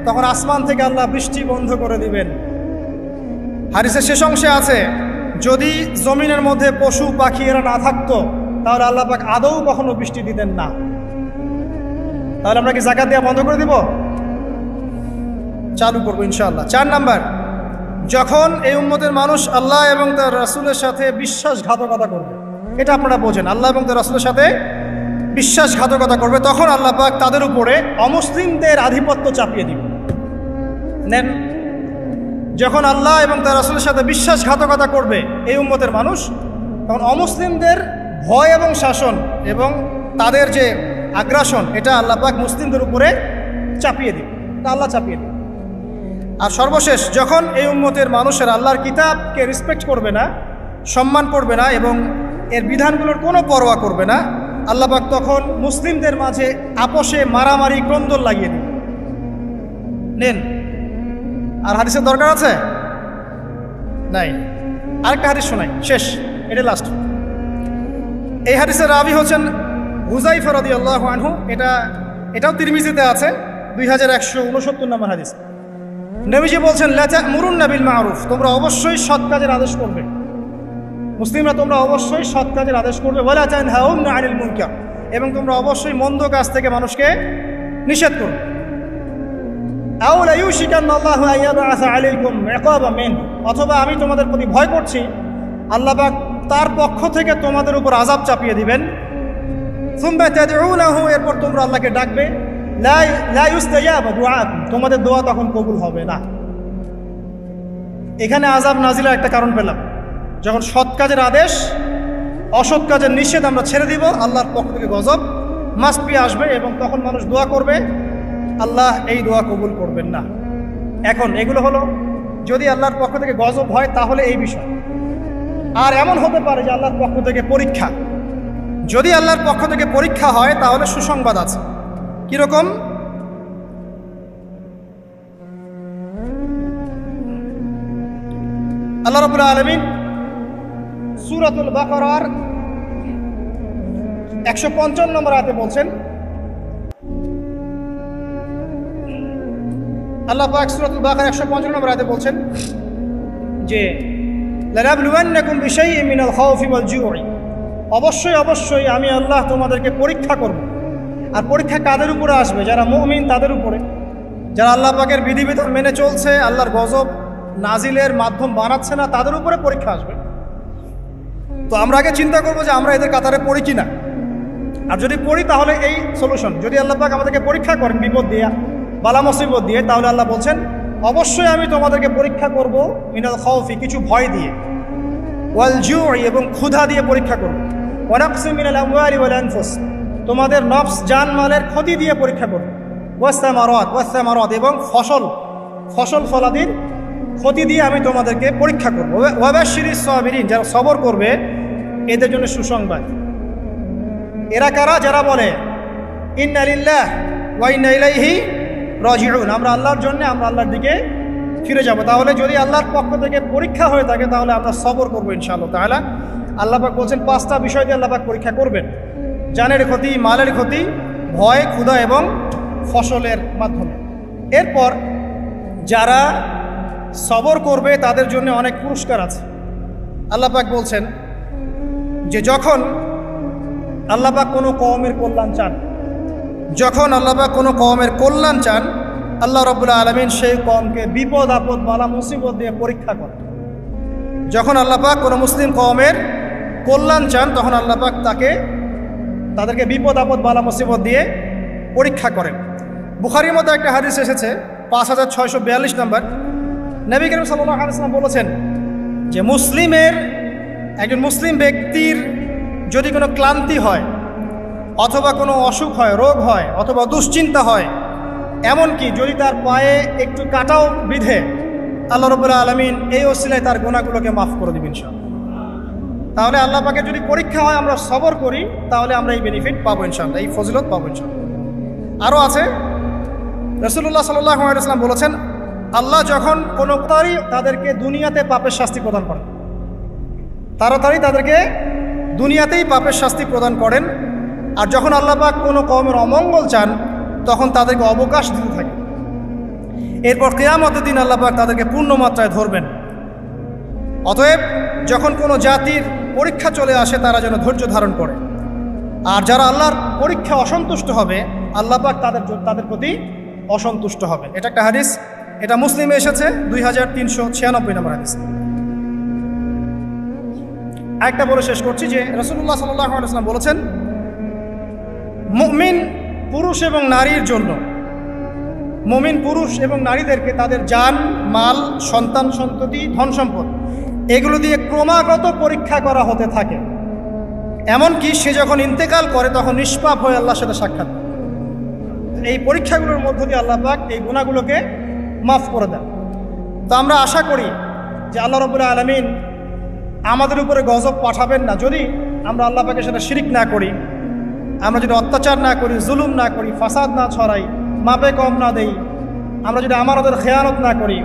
তখন আসমান থেকে আল্লাহ বৃষ্টি বন্ধ করে দিবেন। হাদিসের শেষ অংশে আছে, যদি জমিনের মধ্যে পশু পাখি এরা না থাকতো তাহলে আল্লাহ পাক আদৌ কখনো বৃষ্টি দিতেন না। তাহলে আমরা কি যাকাত দেওয়া বন্ধ করে দিব? চালু করবো ইনশাআল্লাহ। 4 নাম্বার, যখন এই উম্মতের মানুষ আল্লাহ এবং তার রাসূলের সাথে বিশ্বাসঘাতকতা করবে, এটা আপনারা বোঝেন, আল্লাহ এবং তার রাসূলের সাথে বিশ্বাসঘাতকতা করবে, তখন আল্লাহ পাক তাদের উপরে অমুসলিমদের আধিপত্য চাপিয়ে দিবে। নেন, যখন আল্লাহ এবং তার রাসূলের সাথে বিশ্বাসঘাতকতা করবে এই উম্মতের মানুষ, তখন অমুসলিমদের ভয় এবং শাসন এবং তাদের যে আগ্রাসন, এটা আল্লাহ পাক মুসলিমদের উপরে চাপিয়ে দিবে, তা আল্লাহ চাপিয়ে দিবে। আর সর্বশেষ, যখন এই উম্মতের মানুষের আল্লাহর কিতাবকে রেসপেক্ট করবে না, সম্মান করবে না এবং এর বিধানগুলোর কোনো পরোয়া করবে না, আল্লাহ পাক তখন মুসলিমদের মাঝে আপোষে মারামারি ক্রন্দন লাগিয়ে দিন। নেন, আর হাদিসের দরকার আছে? নাই। আরেকটা হাদিস শোনাই, শেষ, এটা লাস্ট। এই হাদিসের রাবি হচ্ছেন হুযায়ফা রাদিয়াল্লাহু আনহু। এটাও তিরমিজিতে আছে, 2169 নম্বর হাদিস। নবীজি বলছেন, লা তা'মুরুন্না বিল মা'রুফ, তোমরা অবশ্যই সৎ কাজের আদেশ করবে। মুসলিমরা তোমরা অবশ্যই সৎ কাজের আদেশ করবে। ওয়ালা তানহাউনা আনিল মুনকার, এবং তোমরা অবশ্যই মন্দ কাজ থেকে মানুষকে নিষেধ করবে। আও লা ইউশিকান্নাল্লাহু আন ইয়াবআসা আলাইকুম ইকাবাম মিন, অথবা আমি তোমাদের প্রতি ভয় করছি আল্লাহ পাক তার পক্ষ থেকে তোমাদের উপর আযাব চাপিয়ে দিবেন। সুম্মা তাদউনাহু, এরপর তোমরা আল্লাহকে ডাকবে, লা ইউস্তাজাবু দুআকুম, তোমাদের দোয়া তখন কবুল হবে না। এখানে আযাব নাজিলের একটা কারণ পেলাম, যখন সৎ কাজের আদেশ অসৎ কাজের নিষেধ আমরা ছেড়ে দিব, আল্লাহর পক্ষ থেকে গজব মাসপি আসবে এবং তখন মানুষ দোয়া করবে, আল্লাহ এই দোয়া কবুল করবেন না। এখন এগুলো হলো যদি আল্লাহর পক্ষ থেকে গজব হয় তাহলে এই বিষয়। আর এমন হতে পারে যে আল্লাহর পক্ষ থেকে পরীক্ষা। যদি আল্লাহর পক্ষ থেকে পরীক্ষা হয় তাহলে সুসংবাদ আছে। কিরকম? আল্লাহ রাব্বুল আলামিন সূরাতুল বাকারার 155 নম্বর আয়াতে বলছেন, আল্লাহ পাক সূরাতুল বাকারা 155 নম্বর আয়াতে বলছেন যে লানাবলুওয়ান্নাকুম বিশাইইন মিনাল খাউফি ওয়াল জু'i, অবশ্যই অবশ্যই আমি আল্লাহ তোমাদেরকে পরীক্ষা করব। আর পরীক্ষা কাদের উপরে আসবে? যারা মুমিন তাদের উপরে, যারা আল্লাহ পাকের বিধিবিধান মেনে চলছে, আল্লাহর গজব নাজিলের মাধ্যম বানাচ্ছে না, তাদের উপরে পরীক্ষা আসবে। তো আমরা আগে চিন্তা করবো যে আমরা এদের কাতারে পড়ি কিনা, আর যদি পড়ি তাহলে এই সলিউশন। যদি আল্লাহ পাক আমাদেরকে পরীক্ষা করেন বিপদ দিয়ে, বালা মুসিবত দিয়ে, তাহলে আল্লাহ বলছেন অবশ্যই আমি তোমাদেরকে পরীক্ষা করব মিনাল খাউফি, কিছু ভয় দিয়ে, ওয়াল জু'i, এবং ক্ষুধা দিয়ে পরীক্ষা করব, ওয়া নাকসিম মিনাল আমওয়ালি ওয়াল আনফুস, তোমাদের নফস জানমালের ক্ষতি দিয়ে পরীক্ষা করব, ওয়াস সামারাত, এবং ফসল ফলাদির ক্ষতি দিয়ে আমি তোমাদেরকে পরীক্ষা করব, ওয়া বাশশিরিস সাবিরিন, যারা সবর করবে এদের জন্য সুসংবাদ। এরা কারা? যারা বলে ইন্না লিল্লাহ ওয়া ইন্না ইলাইহি রাজিউন, আমরা আল্লাহর জন্য, আমরা আল্লাহর দিকে ফিরে যাব। তাহলে যদি আল্লাহর পক্ষ থেকে পরীক্ষা হয়ে থাকে তাহলে আমরা সবর করবো ইনশাআল্লাহ তাআলা। আল্লাহ পাক বলছেন 5টা বিষয় দিয়ে আল্লাহ পাক পরীক্ষা করবেন: জানের ক্ষতি, মালের ক্ষতি, ভয়, ক্ষুধা এবং ফসলের মাধ্যমে। এরপর যারা সবর করবে তাদের জন্য অনেক পুরস্কার আছে। আল্লাহ পাক বলছেন যে যখন আল্লাহ পাক কোনো কওমের কল্যাণ চান, যখন আল্লাহ পাক কোনো কওমের কল্যাণ চান, আল্লাহ রাব্বুল আলামিন সেই কওমকে বিপদ আপদ বালা মুসিবত দিয়ে পরীক্ষা করেন। যখন আল্লাহ পাক কোনো মুসলিম কওমের কল্যাণ চান তখন আল্লাহ পাক তাদেরকে বিপদ আপদ বালা মুসিবত দিয়ে পরীক্ষা করেন। বুখারীর মধ্যে একটা হাদিস এসেছে 5642 নম্বর। নবী করিম সাল্লাল্লাহু আলাইহি ওয়াসাল্লাম বলেছেন যে একজন মুসলিম ব্যক্তির যদি কোনো ক্লান্তি হয়, অথবা কোনো অসুখ হয়, রোগ হয়, অথবা দুশ্চিন্তা হয়, এমনকি যদি তার পায়ে একটু কাটাও বিধে, আল্লাহ রাব্বুল আলামিন এই ওসিলায় তার গুনাহগুলোকে মাফ করে দিবেন ইনশাআল্লাহ। তাহলে আল্লাহ পাকের যদি পরীক্ষা হয়, আমরা সবর করি, তাহলে আমরা এই বেনিফিট পাবো ইনশাআল্লাহ, এই ফজিলত পাবো ইনশাআল্লাহ। আরও আছে, রাসূলুল্লাহ সাল্লাল্লাহু আলাইহি ওয়াসাল্লাম বলেছেন, আল্লাহ যখন কোনো তাদেরকে দুনিয়াতে পাপের শাস্তি প্রদান করেন, তাড়াতাড়ি তাদেরকে দুনিয়াতেই পাপের শাস্তি প্রদান করেন। আর যখন আল্লাহ পাক কোনো কওমের অমঙ্গল চান তখন তাদেরকে অবকাশ দিতে থাকে। এরপর কিয়ামতের দিন আল্লাহ পাক তাদেরকে পূর্ণ মাত্রায় ধরবেন। অতএব যখন কোনো জাতির পরীক্ষা চলে আসে তারা যেন ধৈর্য ধারণ করে, আর যারা আল্লাহর পরীক্ষা অসন্তুষ্ট হবে আল্লাহ পাক তাদের প্রতি অসন্তুষ্ট হবে। এটা একটা হাদিস, এটা মুসলিমে এসেছে 2396 নম্বর হাদিস। একটা বলে শেষ করছি যে রাসূলুল্লাহ সাল্লাল্লাহু আলাইহি ওয়াসাল্লাম বলেছেন, মুমিন পুরুষ এবং নারীর জন্য, মুমিন পুরুষ এবং নারীদেরকে তাদের জান, মাল, সন্তান সন্ততি, ধন সম্পদ এগুলো দিয়ে ক্রমাগত পরীক্ষা করা হতে থাকে। এমনকি সে যখন ইন্তেকাল করে তখন নিষ্পাপ হয়ে আল্লাহর সাথে সাক্ষাৎ। এই পরীক্ষাগুলোর মধ্য দিয়ে আল্লাহ পাক এই গুনাহগুলোকে মাফ করে দেন। তো আমরা আশা করি যে আল্লাহ রাব্বুল আলামিন আমাদের উপরে গজব পাঠাবেন না, যদি আমরা আল্লাহ পাকের সাথে শিরিক না করি, আমরা যদি অত্যাচার না করি, জুলুম না করি, ফাসাদ না ছড়াই, মাপে কম না দেই, আমরা যদি আমানতের খেয়ানত না করি,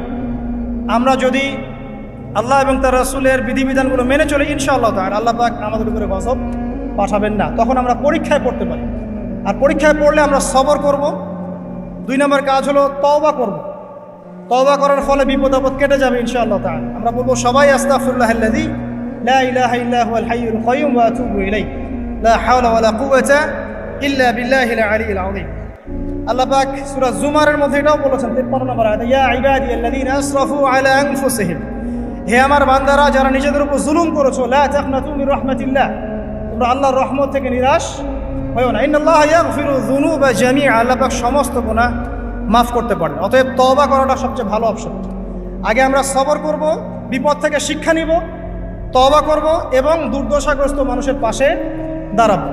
আমরা যদি আল্লাহ এবং তার রাসূলের বিধিবিধানগুলো মেনে চলে, ইনশাআল্লাহ তাআলা আল্লাহ পাক আমাদের উপরে গজব পাঠাবেন না। তখন আমরা পরীক্ষায় পড়তে পারি। আর পরীক্ষায় পড়লে আমরা সবর করব। 2 নম্বর কাজ হলো তওবা করব। তওবা করার ফলে বিপদ আপদ কেটে যাবে ইনশাআল্লাহ তাআলা। আমরা বলবো সবাই আস্তাগফিরুল্লাহাল্লাযী লা ইলাহা ইল্লা হুয়াল হাইয়ুল কাইয়্যুম ওয়া আতুবু ইলাইহি লা হাওলা ওয়ালা কুওয়াতা ইল্লা বিল্লাহিল আলিয়্যিল আযীম। আল্লাহ পাক সূরা জুমারের মধ্যে এটাও বলেছেন 53 নম্বর আয়াতে, ইয়া ইবাদিয়াল্লাযীনা আসরাফু আলা আনফুসিহিম, হে আমার বান্দারা যারা নিজেদের উপর জুলুম করেছো, লা তাকনাতু মির রাহমাতিল্লাহ, তোমরা আল্লাহর রহমত থেকে নিরাশ হয়ো না। ইন্নাল্লাহা ইয়াগফিরু যুনুবা জামিআ, আল্লাহ পাক সমস্ত গুনাহ মাফ করতে পারেন। অতএব তওবা করাটা সবচেয়ে ভালো অপশন। আগে আমরা সবর করব, বিপদ থেকে শিক্ষা নিব, তওবা করব এবং দুর্দশাগ্রস্ত মানুষের পাশে দাঁড়াবো।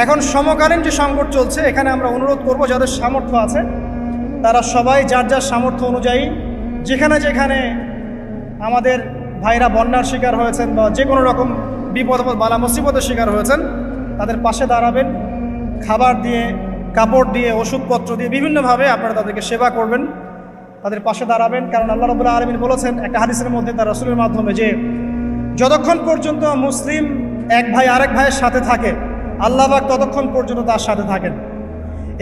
এখন সমকালীন যে সংকট চলছে, এখানে আমরা অনুরোধ করব যাদের সামর্থ্য আছে তারা সবাই যার যার সামর্থ্য অনুযায়ী যেখানে যেখানে আমাদের ভাইরা বন্যার শিকার হয়েছেন বা যে কোনো রকম বিপদ আপদ বালা মুসিবতের শিকার হয়েছেন, তাদের পাশে দাঁড়াবেন। খাবার দিয়ে, কাপড় দিয়ে, ওষুধপত্র দিয়ে বিভিন্নভাবে আপনারা তাদেরকে সেবা করবেন, তাদের পাশে দাঁড়াবেন। কারণ আল্লাহ রাব্বুল আলামিন বলেছেন একটা হাদিসের মধ্যে তার রাসূলের মাধ্যমে যে যতক্ষণ পর্যন্ত মুসলিম এক ভাই আরেক ভাইয়ের সাথে থাকে, আল্লাহ পাক ততক্ষণ পর্যন্ত তার সাথে থাকেন।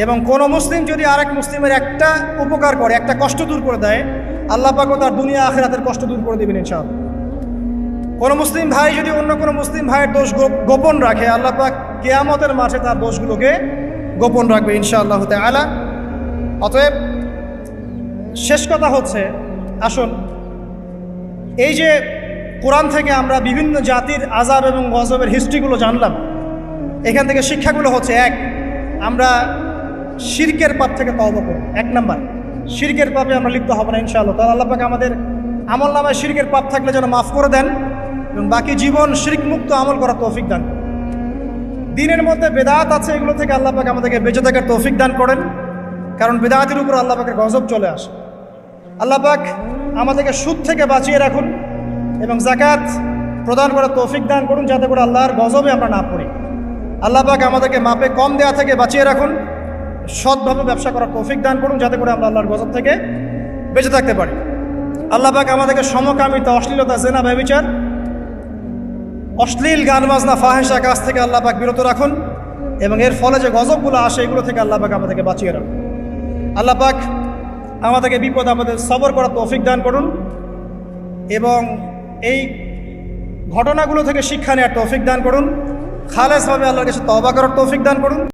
এবং কোনো মুসলিম যদি আরেক মুসলিমের একটা উপকার করে, একটা কষ্ট দূর করে দেয়, আল্লাহ পাকও তার দুনিয়া আখিরাতের কষ্ট দূর করে দেবেন ইনশাআল্লাহ। কোনো মুসলিম ভাই যদি অন্য কোনো মুসলিম ভাইয়ের দোষ গোপন রাখে, আল্লাহ পাক কিয়ামতের মাঠে তার দোষগুলোকে গোপন রাখবে ইনশাআল্লাহ তাআলা। অতএব শেষ কথা হচ্ছে, আসুন এই যে কোরআন থেকে আমরা বিভিন্ন জাতির আযাব এবং গজবের হিস্ট্রিগুলো জানলাম, এখান থেকে শিক্ষাগুলো হচ্ছে, 1, আমরা শিরকের পাপ থেকে তওবা করব। 1 নাম্বার, শিরকের পাপে আমরা লিপ্ত হব না ইনশাআল্লাহ। তাহলে আল্লাহ পাক আমাদের আমল নামায় শিরকের পাপ থাকলে যেন মাফ করে দেন এবং বাকি জীবন শিরক মুক্ত আমল করার তৌফিক দান। দিনের মধ্যে বেদাত আছে, এগুলো থেকে আল্লাহ পাক আমাদেরকে বেঁচে থাকার তৌফিক দান করেন, কারণ বেদাতের উপর আল্লাহ পাকের গজব চলে আসে। আল্লাহ পাক আমাদেরকে সুদ থেকে বাঁচিয়ে রাখুন এবং যাকাত প্রদান করার তৌফিক দান করুন, যাতে করে আল্লাহর গজবে আমরা না পড়ি। আল্লাহ পাক আমাদেরকে মাপে কম দেওয়া থেকে বাঁচিয়ে রাখুন, সৎভাবে ব্যবসা করার তৌফিক দান করুন, যাতে করে আমরা আল্লাহর গজব থেকে বেঁচে থাকতে পারি। আল্লাহ পাক আমাদেরকে সমকামিতা, অশ্লীলতা, জেনা, ব্যভিচার, অশ্লীল গান বাজনা, ফাহেসা কাজ থেকে আল্লাহ পাক বিরত রাখুন এবং এর ফলে যে গজবগুলো আসে এগুলো থেকে আল্লাহ পাক আমাদেরকে বাঁচিয়ে রাখুন। আল্লাহ পাক আমাদেরকে বিপদ আমাদের সবর করার তৌফিক দান করুন এবং এই ঘটনাগুলো থেকে শিক্ষা নেওয়ার তৌফিক দান করুন। খালেসভাবে আল্লাহর কাছে তওবা করার তৌফিক দান করুন।